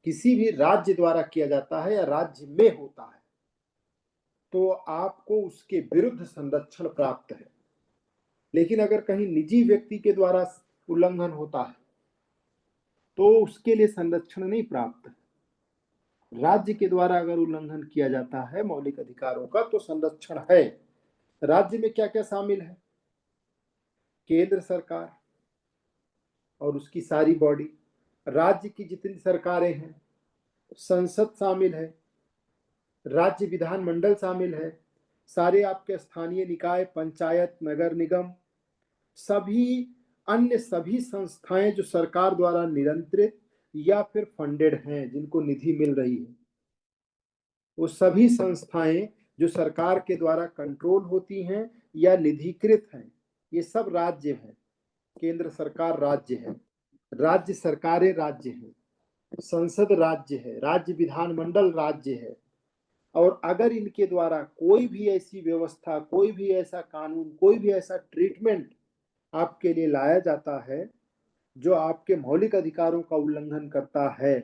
किसी भी राज्य द्वारा किया जाता है या राज्य में होता है तो आपको उसके विरुद्ध संरक्षण प्राप्त है। लेकिन अगर कहीं निजी व्यक्ति के द्वारा उल्लंघन होता है तो उसके लिए संरक्षण नहीं प्राप्त है। राज्य के द्वारा अगर उल्लंघन किया जाता है मौलिक अधिकारों का तो संरक्षण है। राज्य में क्या क्या शामिल है? केंद्र सरकार और उसकी सारी बॉडी, राज्य की जितनी सरकारें हैं, संसद शामिल है, राज्य विधानमंडल शामिल है, सारे आपके स्थानीय निकाय, पंचायत, नगर निगम, सभी अन्य सभी संस्थाएं जो सरकार द्वारा नियंत्रित या फिर फंडेड हैं, जिनको निधि मिल रही है, वो सभी संस्थाएं जो सरकार के द्वारा कंट्रोल होती हैं या निधिकृत हैं, ये सब राज्य हैं। केंद्र सरकार राज्य है, राज्य सरकारें राज्य हैं, संसद राज्य है, राज्य विधानमंडल राज्य है। और अगर इनके द्वारा कोई भी ऐसी व्यवस्था, कोई भी ऐसा कानून, कोई भी ऐसा ट्रीटमेंट आपके लिए लाया जाता है जो आपके मौलिक अधिकारों का उल्लंघन करता है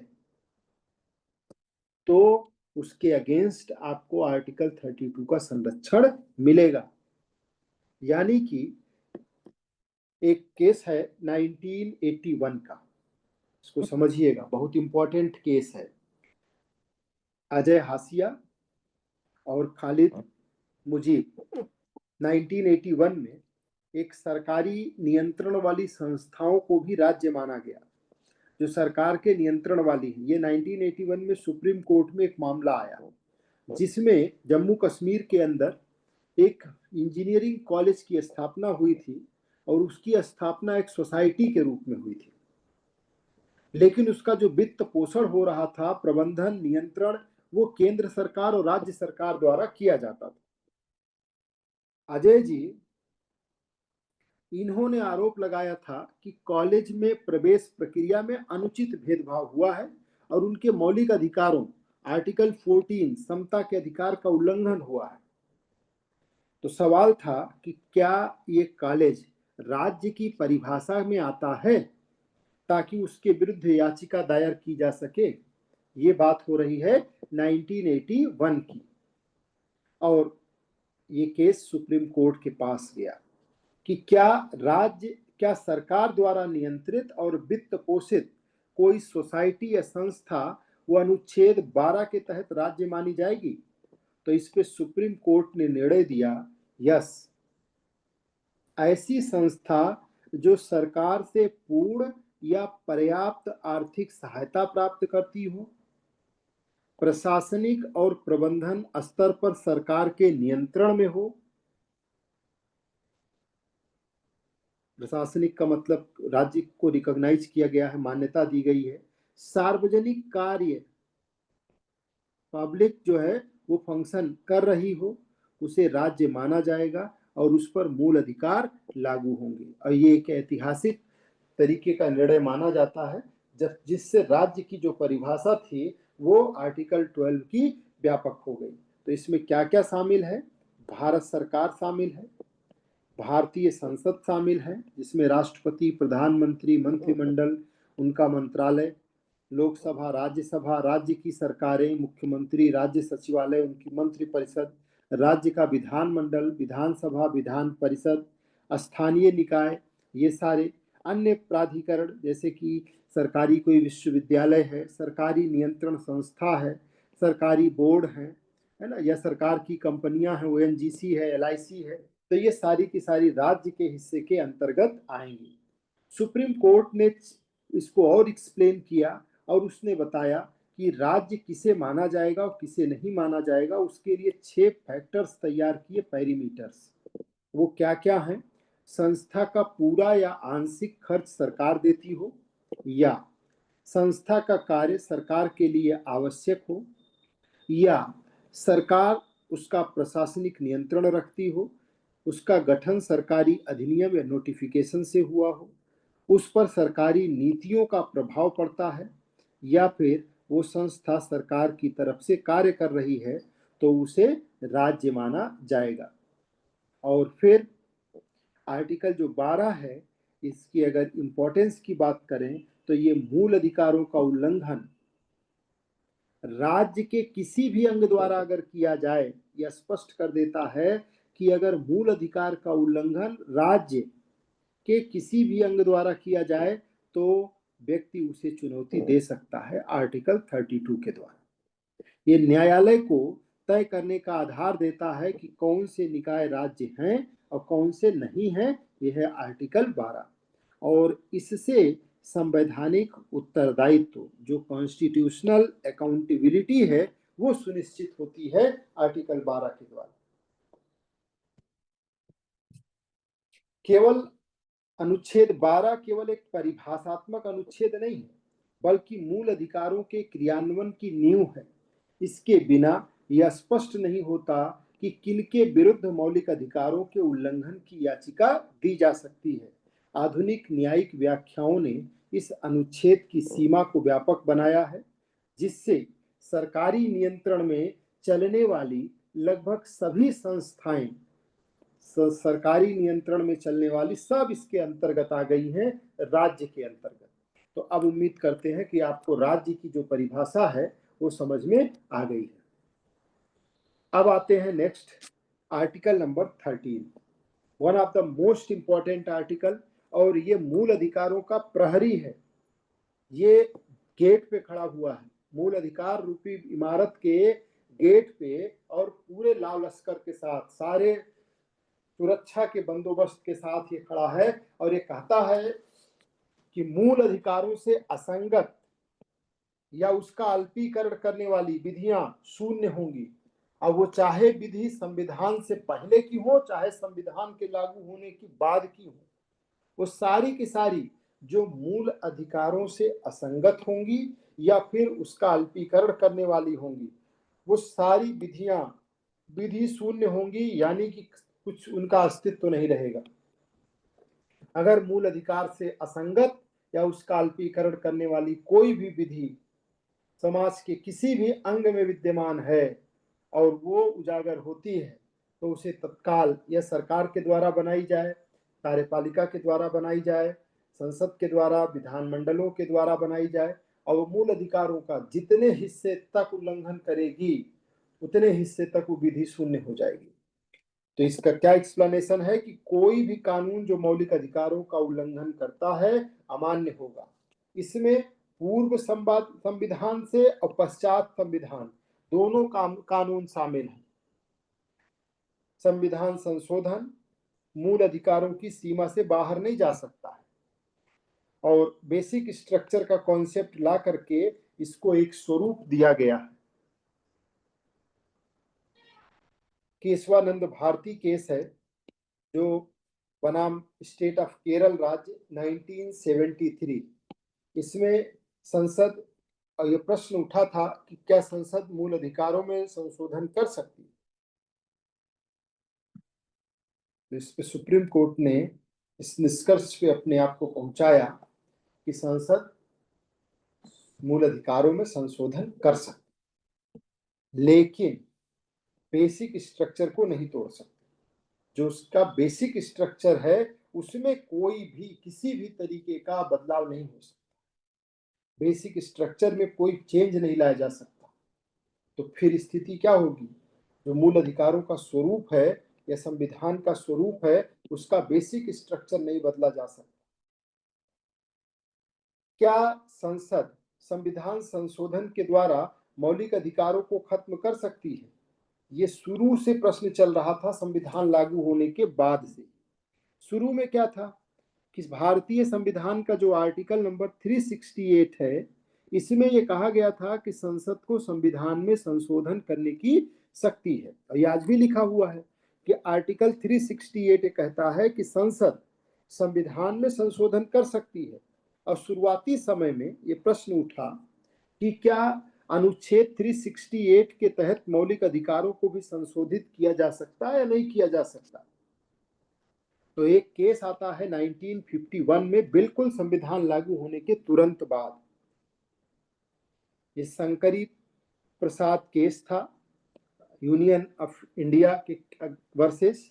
तो उसके अगेंस्ट आपको आर्टिकल 32 का संरक्षण मिलेगा। यानी कि एक केस है 1981 का, इसको समझिएगा, बहुत इंपॉर्टेंट केस है। अजय हासिया और खालिद मुजीब 1981 में एक सरकारी नियंत्रण वाली संस्थाओं को भी राज्य माना गया, जो सरकार के नियंत्रण वाली है। ये 1981 में सुप्रीम कोर्ट में एक मामला आया जिसमें जम्मू कश्मीर के अंदर एक इंजीनियरिंग कॉलेज की स्थापना हुई थी और उसकी स्थापना एक सोसाइटी के रूप में हुई थी। लेकिन उसका जो वित्त पोषण हो रहा था, प्रबंधन, नियंत्रण, वो केंद्र सरकार और राज्य सरकार द्वारा किया जाता था। अजय जी, इन्होंने आरोप लगाया था कि कॉलेज में प्रवेश प्रक्रिया में अनुचित भेदभाव हुआ है और उनके मौलिक अधिकारों आर्टिकल 14 समता के अधिकार का उल्लंघन हुआ है। तो सवाल था कि क्या ये कॉलेज राज्य की परिभाषा में आता है ताकि उसके विरुद्ध याचिका दायर की जा सके। ये बात हो रही है 1981 की, और ये केस सुप्रीम कोर्ट के पास गया कि क्या सरकार द्वारा नियंत्रित और वित्त पोषित कोई सोसाइटी या संस्था वो अनुच्छेद 12 के तहत राज्य मानी जाएगी। तो इस पे सुप्रीम कोर्ट ने निर्णय दिया, यस, ऐसी संस्था जो सरकार से पूर्ण या पर्याप्त आर्थिक सहायता प्राप्त करती हो, प्रशासनिक और प्रबंधन स्तर पर सरकार के नियंत्रण में हो। प्रशासनिक का मतलब राज्य को रिकॉग्नाइज किया गया है, मान्यता दी गई है। सार्वजनिक कार्य, पब्लिक जो है वो फंक्शन कर रही हो, उसे राज्य माना जाएगा और उस पर मूल अधिकार लागू होंगे। और ये एक ऐतिहासिक तरीके का निर्णय माना जाता है जब जिससे राज्य की जो परिभाषा थी वो आर्टिकल 12 की व्यापक हो गई। तो इसमें क्या क्या शामिल है? भारत सरकार शामिल है, भारतीय संसद शामिल है जिसमें राष्ट्रपति, प्रधानमंत्री, मंत्रिमंडल, उनका मंत्रालय, लोकसभा, राज्यसभा, राज्य की सरकारें, मुख्यमंत्री, राज्य सचिवालय, उनकी मंत्रिपरिषद, राज्य का विधानमंडल, विधानसभा, विधान परिषद, स्थानीय निकाय, ये सारे अन्य प्राधिकरण जैसे कि सरकारी कोई विश्वविद्यालय है, सरकारी नियंत्रण संस्था है, सरकारी बोर्ड है ना, या सरकार की कंपनियां हैं, ओएनजीसी है, एलआईसी है, तो ये सारी की सारी राज्य के हिस्से के अंतर्गत आएंगी। सुप्रीम कोर्ट ने इसको और एक्सप्लेन किया और उसने बताया कि राज्य किसे माना जाएगा और किसे नहीं माना जाएगा, उसके लिए 6 फैक्टर्स तैयार किए, पैरामीटर्स। वो क्या क्या हैं? संस्था का पूरा या आंशिक खर्च सरकार देती हो, या संस्था का कार्य सरकार के लिए आवश्यक हो, या सरकार उसका प्रशासनिक नियंत्रण रखती हो, उसका गठन सरकारी अधिनियम या नोटिफिकेशन से हुआ हो, उस पर सरकारी नीतियों का प्रभाव पड़ता है, या फिर वो संस्था सरकार की तरफ से कार्य कर रही है तो उसे राज्य माना जाएगा। और फिर आर्टिकल जो 12 है, इसकी अगर इम्पोर्टेंस की बात करें तो ये मूल अधिकारों का उल्लंघन राज्य के किसी भी अंग द्वारा अगर किया जाए, यह स्पष्ट कर देता है कि अगर मूल अधिकार का उल्लंघन राज्य के किसी भी अंग द्वारा किया जाए तो व्यक्ति उसे चुनौती दे सकता है आर्टिकल 32 के द्वारा। ये न्यायालय को तय करने का आधार देता है कि कौन से निकाय राज्य हैं और कौन से नहीं हैं, यह है आर्टिकल 12। और इससे संवैधानिक उत्तरदायित्व, जो कॉन्स्टिट्यूशनल अकाउंटेबिलिटी है, वो सुनिश्चित होती है आर्टिकल 12 के द्वारा। केवल अनुच्छेद 12 केवल एक परिभाषात्मक अनुच्छेद नहीं है, बल्कि मूल अधिकारों के क्रियान्वयन की नींव है। इसके बिना यह स्पष्ट नहीं होता कि किनके विरुद्ध मौलिक अधिकारों के उल्लंघन की याचिका दी जा सकती है। आधुनिक न्यायिक व्याख्याओं ने इस अनुच्छेद की सीमा को व्यापक बनाया है, जिससे सरकारी नियंत्रण में चलने वाली लगभग सभी संस्थाएं, सरकारी नियंत्रण में चलने वाली सब इसके अंतर्गत आ गई हैं, राज्य के अंतर्गत। तो अब उम्मीद करते हैं कि आपको राज्य की जो परिभाषा है वो समझ में आ गई है। अब आते हैं next article number 13, one of the most important article, और ये मूल अधिकारों का प्रहरी है। ये गेट पे खड़ा हुआ है, मूल अधिकार रूपी इमारत के गेट पे, और पूरे लाल लश्कर के साथ, सारे सुरक्षा के बंदोबस्त के साथ ये खड़ा है, और ये कहता है कि मूल अधिकारों से असंगत या उसका अल्पीकरण करने वाली विधियां शून्य होंगी। अब वो चाहे विधि संविधान से पहले की हो, चाहे संविधान के लागू होने के बाद की हो, वो सारी की सारी जो मूल अधिकारों से असंगत होंगी या फिर उसका अल्पीकरण करने वाली होंगी, वो सारी विधियां विधि शून्य होंगी, यानी कि कुछ उनका अस्तित्व तो नहीं रहेगा। अगर मूल अधिकार से असंगत या उसका अल्पीकरण करने वाली कोई भी विधि समाज के किसी भी अंग में विद्यमान है और वो उजागर होती है, तो उसे तत्काल या सरकार के द्वारा बनाई जाए, कार्यपालिका के द्वारा बनाई जाए, संसद के द्वारा, विधानमंडलों के द्वारा बनाई जाए, और मूल अधिकारों का जितने हिस्से तक उल्लंघन करेगी उतने हिस्से तक वो विधि शून्य हो जाएगी। तो इसका क्या एक्सप्लेनेशन है कि कोई भी कानून जो मौलिक अधिकारों का उल्लंघन करता है अमान्य होगा। इसमें पूर्व संविधान से और पश्चात संविधान दोनों कानून शामिल हैं। संविधान संशोधन मूल अधिकारों की सीमा से बाहर नहीं जा सकता है, और बेसिक स्ट्रक्चर का कॉन्सेप्ट ला करके इसको एक स्वरूप दिया गया है। केशवानंद भारती केस है जो बनाम स्टेट ऑफ केरल राज्य 1973, इसमें संसद, और यह प्रश्न उठा था कि क्या संसद मूल अधिकारों में संशोधन कर सकती है। तो इस पे सुप्रीम कोर्ट ने इस निष्कर्ष पे अपने आप को पहुंचाया कि संसद मूल अधिकारों में संशोधन कर सकती, लेकिन बेसिक स्ट्रक्चर को नहीं तोड़ सकते। जो उसका बेसिक स्ट्रक्चर है उसमें कोई भी किसी भी तरीके का बदलाव नहीं हो सकता। बेसिक स्ट्रक्चर में कोई चेंज नहीं लाया जा सकता। तो फिर स्थिति क्या होगी? जो मूल अधिकारों का स्वरूप है या संविधान का स्वरूप है उसका बेसिक स्ट्रक्चर नहीं बदला जा सकता। क्या संसद संविधान संशोधन के द्वारा मौलिक अधिकारों को खत्म कर सकती है? ये शुरू से प्रश्न चल रहा था संविधान लागू होने के बाद से। शुरू में क्या था कि भारतीय संविधान का जो आर्टिकल नंबर 368 है इसमें यह कहा गया था कि संसद को संविधान में संशोधन करने की शक्ति है। और ये आज भी लिखा हुआ है कि आर्टिकल 368 कहता है कि संसद संविधान में संशोधन कर सकती है। और शुरुआती समय में ये प्रश्न उठा कि क्या अनुच्छेद 368 के तहत मौलिक अधिकारों को भी संशोधित किया जा सकता है या नहीं किया जा सकता। तो एक केस आता है 1951 में, बिल्कुल संविधान लागू होने के तुरंत बाद। ये शंकरी प्रसाद केस था, यूनियन ऑफ इंडिया के वर्सेस।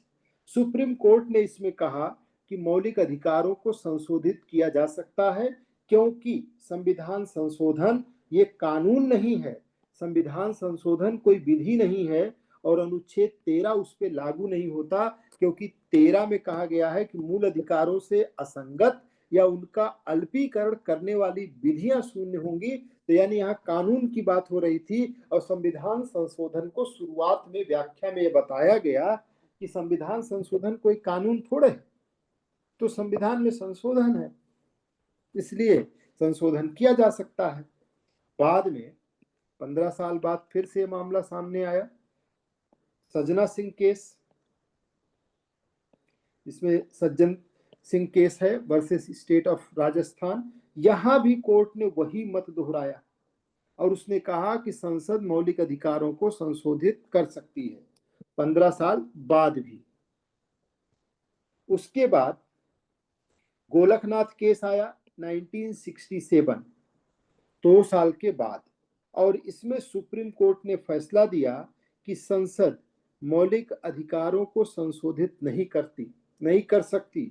सुप्रीम कोर्ट ने इसमें कहा कि मौलिक अधिकारों को संशोधित किया जा सकता है क्योंकि संविधान संशोधन ये कानून नहीं है, संविधान संशोधन कोई विधि नहीं है और अनुच्छेद 13 उस पर लागू नहीं होता क्योंकि 13 में कहा गया है कि मूल अधिकारों से असंगत या उनका अल्पीकरण करने वाली विधियां शून्य होंगी। तो यानी यहाँ कानून की बात हो रही थी और संविधान संशोधन को शुरुआत में व्याख्या में बताया गया कि संविधान संशोधन कोई कानून थोड़े है, तो संविधान में संशोधन है इसलिए संशोधन किया जा सकता है। बाद में 15 साल बाद फिर से मामला सामने आया, सजना सिंह केस। इसमें सज्जन सिंह केस है वर्सेस स्टेट ऑफ राजस्थान। यहां भी कोर्ट ने वही मत दोहराया और उसने कहा कि संसद मौलिक अधिकारों को संशोधित कर सकती है 15 साल बाद भी। उसके बाद गोलकनाथ केस आया 1967, 2 साल के बाद, और इसमें सुप्रीम कोर्ट ने फैसला दिया कि संसद मौलिक अधिकारों को संशोधित नहीं कर सकती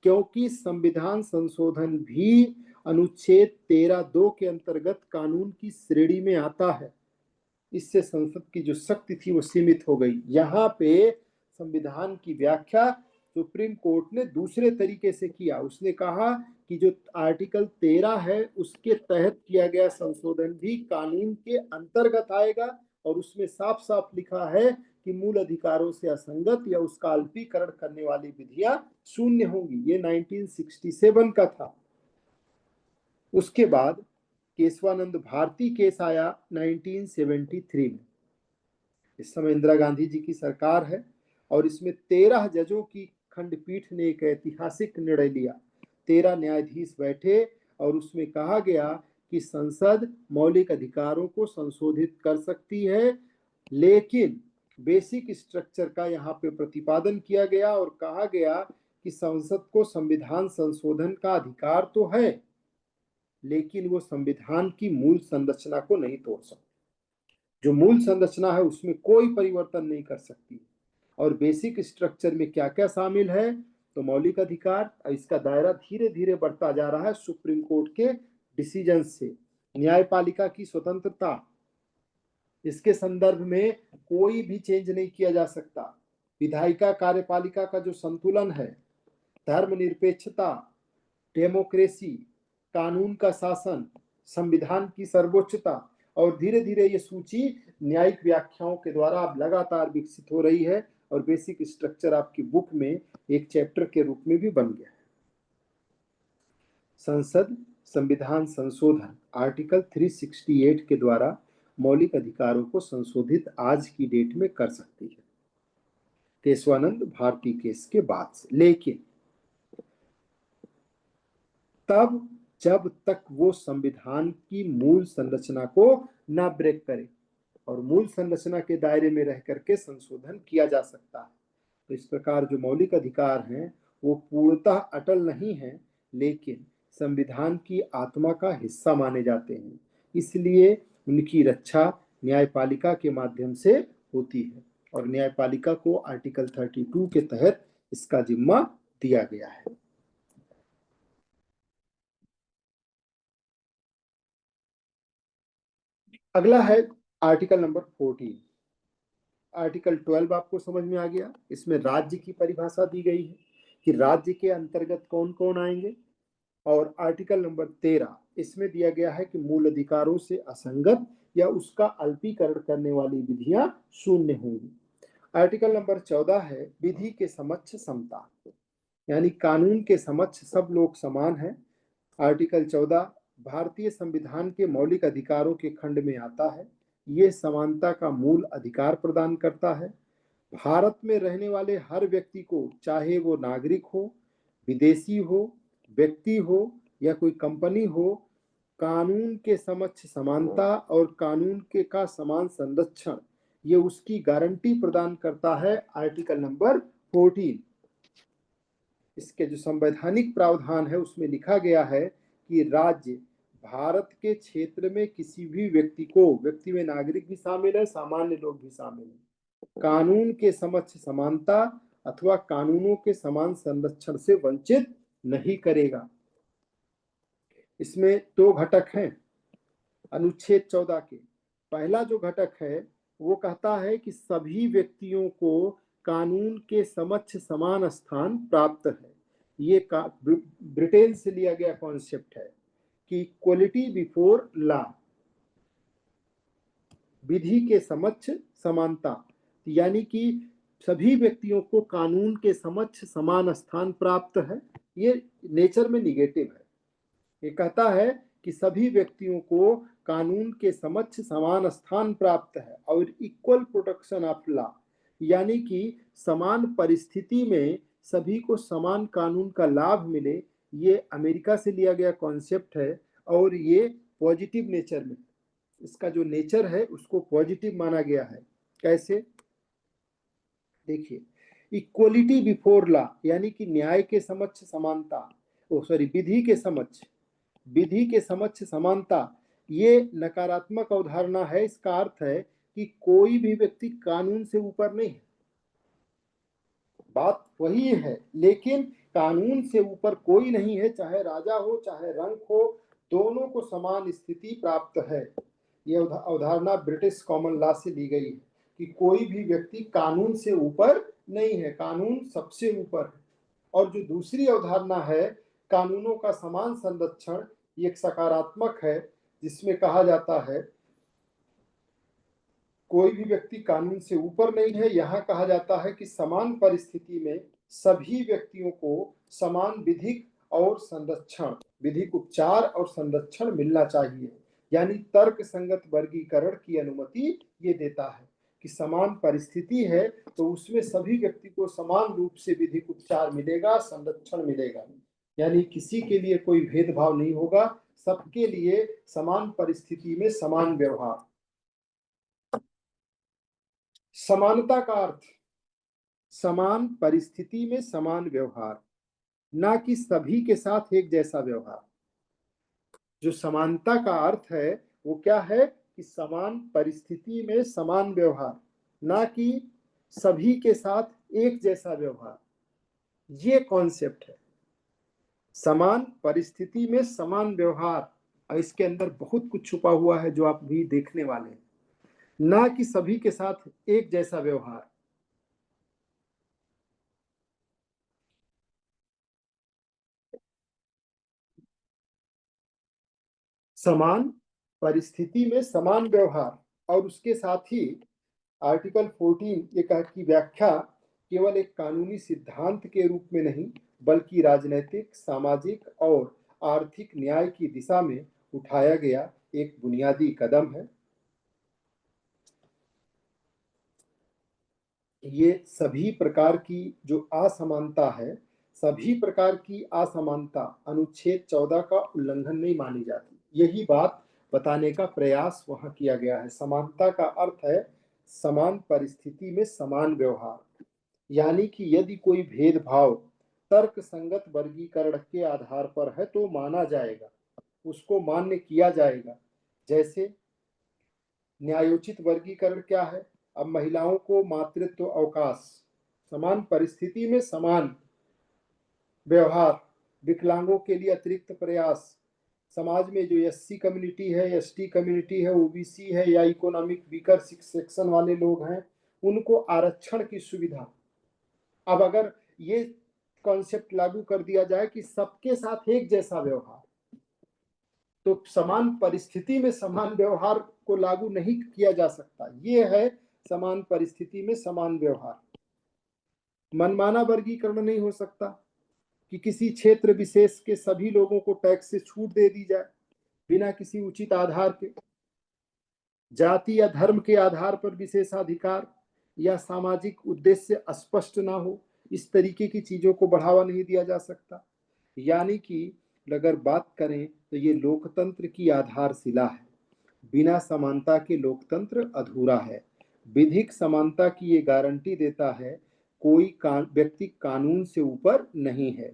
क्योंकि संविधान संशोधन भी अनुच्छेद 13(2) के अंतर्गत कानून की श्रेणी में आता है। इससे संसद की जो शक्ति थी वो सीमित हो गई। यहाँ पे संविधान की व्याख्या सुप्रीम कोर्ट ने दूसरे तरीके से किया। उसने कहा कि जो आर्टिकल 13 है उसके तहत किया गया संशोधन भी कानून के अंतर्गत आएगा और उसमें साफ साफ लिखा है कि मूल अधिकारों से असंगत या उसका अल्पीकरण करने वाली विधियां शून्य होंगी। ये 1967 का था। उसके बाद केशवानंद भारती केस आया 1973 में। इस समय इंदिरा गांधी जी की सरकार है और इसमें 13 जजों की खंडपीठ ने एक ऐतिहासिक निर्णय लिया। 13 न्यायाधीश बैठे और उसमें कहा गया कि संसद मौलिक अधिकारों को संशोधित कर सकती है, लेकिन बेसिक स्ट्रक्चर का यहाँ पे प्रतिपादन किया गया और कहा गया कि संसद को संविधान संशोधन का अधिकार तो है लेकिन वो संविधान की मूल संरचना को नहीं तोड़ सकती। जो मूल संरचना है उसमें कोई परिवर्तन नहीं कर सकती। और बेसिक स्ट्रक्चर में क्या क्या शामिल है, तो मौलिक अधिकार, इसका दायरा धीरे धीरे बढ़ता जा रहा है सुप्रीम कोर्ट के डिसीजन से। न्यायपालिका की स्वतंत्रता, इसके संदर्भ में कोई भी चेंज नहीं किया जा सकता। विधायिका कार्यपालिका का जो संतुलन है, धर्मनिरपेक्षता, डेमोक्रेसी, कानून का शासन, संविधान की सर्वोच्चता, और धीरे धीरे ये सूची न्यायिक व्याख्याओं के द्वारा अब लगातार विकसित हो रही है और बेसिक स्ट्रक्चर आपकी बुक में एक चैप्टर के रूप में भी बन गया है। संसद संविधान संशोधन आर्टिकल 368 के द्वारा मौलिक अधिकारों को संशोधित आज की डेट में कर सकती है केशवानंद भारती केस के बाद से। लेकिन तब जब तक वो संविधान की मूल संरचना को ना ब्रेक करे, और मूल संरचना के दायरे में रह करके संशोधन किया जा सकता है। तो इस प्रकार जो मौलिक अधिकार हैं वो पूर्णतः अटल नहीं है लेकिन संविधान की आत्मा का हिस्सा माने जाते हैं, इसलिए उनकी रक्षा न्यायपालिका के माध्यम से होती है। और न्यायपालिका को आर्टिकल 32 के तहत इसका जिम्मा दिया गया है। अगला है आर्टिकल नंबर 14। आर्टिकल 12 आपको समझ में आ गया। इसमें राज्य की परिभाषा दी गई है कि राज्य के अंतर्गत कौन कौन आएंगे। और आर्टिकल नंबर 13 इसमें दिया गया है कि मूल अधिकारों से असंगत या उसका अल्पीकरण करने वाली विधियां शून्य होंगी। आर्टिकल नंबर 14 है विधि के समक्ष समता, यानी कानून के समक्ष सब लोग समान हैं। आर्टिकल 14 भारतीय संविधान के मौलिक अधिकारों के खंड में आता है। ये समानता का मूल अधिकार प्रदान करता है। भारत में रहने वाले हर व्यक्ति को, चाहे वो नागरिक हो, विदेशी हो, व्यक्ति हो या कोई कंपनी हो, कानून के समक्ष समानता और कानून के का समान संरक्षण, ये उसकी गारंटी प्रदान करता है आर्टिकल नंबर 14। इसके जो संवैधानिक प्रावधान है उसमें लिखा गया है कि राज्य भारत के क्षेत्र में किसी भी व्यक्ति को, व्यक्ति में नागरिक भी शामिल है, सामान्य लोग भी शामिल है, कानून के समक्ष समानता अथवा कानूनों के समान संरक्षण से वंचित नहीं करेगा। इसमें दो घटक हैं अनुच्छेद 14 के। पहला जो घटक है वो कहता है कि सभी व्यक्तियों को कानून के समक्ष समान स्थान प्राप्त है। ये ब्रिटेन से लिया गया कॉन्सेप्ट है कि इक्वलिटी बिफोर लॉ, विधि के समक्ष समानता, यानी कि सभी व्यक्तियों को कानून के समक्ष समान स्थान प्राप्त है। ये नेचर में निगेटिव है। ये कहता है कि सभी व्यक्तियों को कानून के समक्ष समान स्थान प्राप्त है और इक्वल प्रोटेक्शन ऑफ लॉ, यानी कि समान परिस्थिति में सभी को समान कानून का लाभ मिले। ये अमेरिका से लिया गया कॉन्सेप्ट है और ये पॉजिटिव नेचर में, इसका जो नेचर है उसको पॉजिटिव माना गया है। कैसे? देखिए, इक्वलिटी बिफोर लॉ यानी कि न्याय के समक्ष समानता, विधि के समक्ष समानता, ये नकारात्मक अवधारणा है। इसका अर्थ है कि कोई भी व्यक्ति कानून से ऊपर नहीं है, बात वही है, लेकिन कानून से ऊपर कोई नहीं है, चाहे राजा हो चाहे रंक हो, दोनों को समान स्थिति प्राप्त है। यह अवधारणा ब्रिटिश कॉमन लॉ से ली गई है कि कोई भी व्यक्ति कानून से ऊपर नहीं है, कानून सबसे ऊपर है। और जो दूसरी अवधारणा है कानूनों का समान संरक्षण, ये एक सकारात्मक है जिसमें कहा जाता है कोई भी व्यक्ति कानून से ऊपर नहीं है। यहाँ कहा जाता है कि समान परिस्थिति में सभी व्यक्तियों को समान विधिक और संरक्षण, विधिक उपचार और संरक्षण मिलना चाहिए, यानी तर्क संगत वर्गीकरण की अनुमति ये देता है कि समान परिस्थिति है तो उसमें सभी व्यक्ति को समान रूप से विधिक उपचार मिलेगा, संरक्षण मिलेगा, यानी किसी के लिए कोई भेदभाव नहीं होगा, सबके लिए समान परिस्थिति में समान व्यवहार। समानता का अर्थ समान परिस्थिति में समान व्यवहार, ना कि सभी के साथ एक जैसा व्यवहार। जो समानता का अर्थ है वो क्या है कि समान परिस्थिति में समान व्यवहार, ना कि सभी के साथ एक जैसा व्यवहार। ये कॉन्सेप्ट है समान परिस्थिति में समान व्यवहार, और इसके अंदर बहुत कुछ छुपा हुआ है जो आप भी देखने वाले हैं। ना कि सभी के साथ एक जैसा व्यवहार। समान परिस्थिति में समान व्यवहार, और उसके साथ ही आर्टिकल 14 ये कहा कि व्याख्या केवल एक कानूनी सिद्धांत के रूप में नहीं बल्कि राजनैतिक, सामाजिक और आर्थिक न्याय की दिशा में उठाया गया एक बुनियादी कदम है। ये सभी प्रकार की जो असमानता है, सभी प्रकार की असमानता अनुच्छेद 14 का उल्लंघन नहीं मानी जाती। यही बात बताने का प्रयास वहां किया गया है। समानता का अर्थ है समान परिस्थिति में समान व्यवहार, यानी कि यदि कोई भेदभाव तर्क संगत वर्गीकरण के आधार पर है तो माना जाएगा, उसको मान्य किया जाएगा। जैसे न्यायोचित वर्गीकरण क्या है? अब महिलाओं को मातृत्व अवकाश, समान परिस्थिति में समान व्यवहार, विकलांगों के लिए अतिरिक्त प्रयास, समाज में जो एससी कम्युनिटी है, एसटी कम्युनिटी है, ओबीसी है या इकोनॉमिक वीकर सेक्शन वाले लोग हैं, उनको आरक्षण की सुविधा। अब अगर ये कॉन्सेप्ट लागू कर दिया जाए कि सबके साथ एक जैसा व्यवहार, तो समान परिस्थिति में समान व्यवहार को लागू नहीं किया जा सकता। ये है समान परिस्थिति में समान व्यवहार। मनमाना वर्गीकरण नहीं हो सकता कि किसी क्षेत्र विशेष के सभी लोगों को टैक्स से छूट दे दी जाए बिना किसी उचित आधार के। जाति या धर्म के आधार पर विशेषाधिकार या सामाजिक उद्देश्य स्पष्ट ना हो, इस तरीके की चीजों को बढ़ावा नहीं दिया जा सकता। यानी कि अगर बात करें तो ये लोकतंत्र की आधारशिला है। बिना समानता के लोकतंत्र अधूरा है। विधिक समानता की ये गारंटी देता है कोई व्यक्ति कानून से ऊपर नहीं है।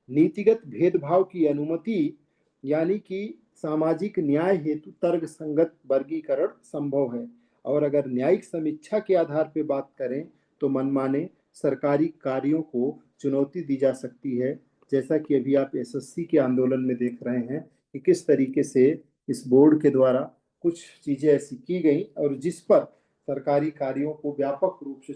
नीतिगत भेदभाव की अनुमति, यानी कि सामाजिक न्याय हेतु तर्क संगत वर्गीकरण संभव है। और अगर न्यायिक समीक्षा के आधार पर बात करें तो मनमाने सरकारी कार्यों को चुनौती दी जा सकती है, जैसा कि अभी आप एसएससी के आंदोलन में देख रहे हैं कि किस तरीके से इस बोर्ड के द्वारा कुछ चीजें ऐसी की गई और जिस पर सरकारी कार्यों को व्यापक रूप से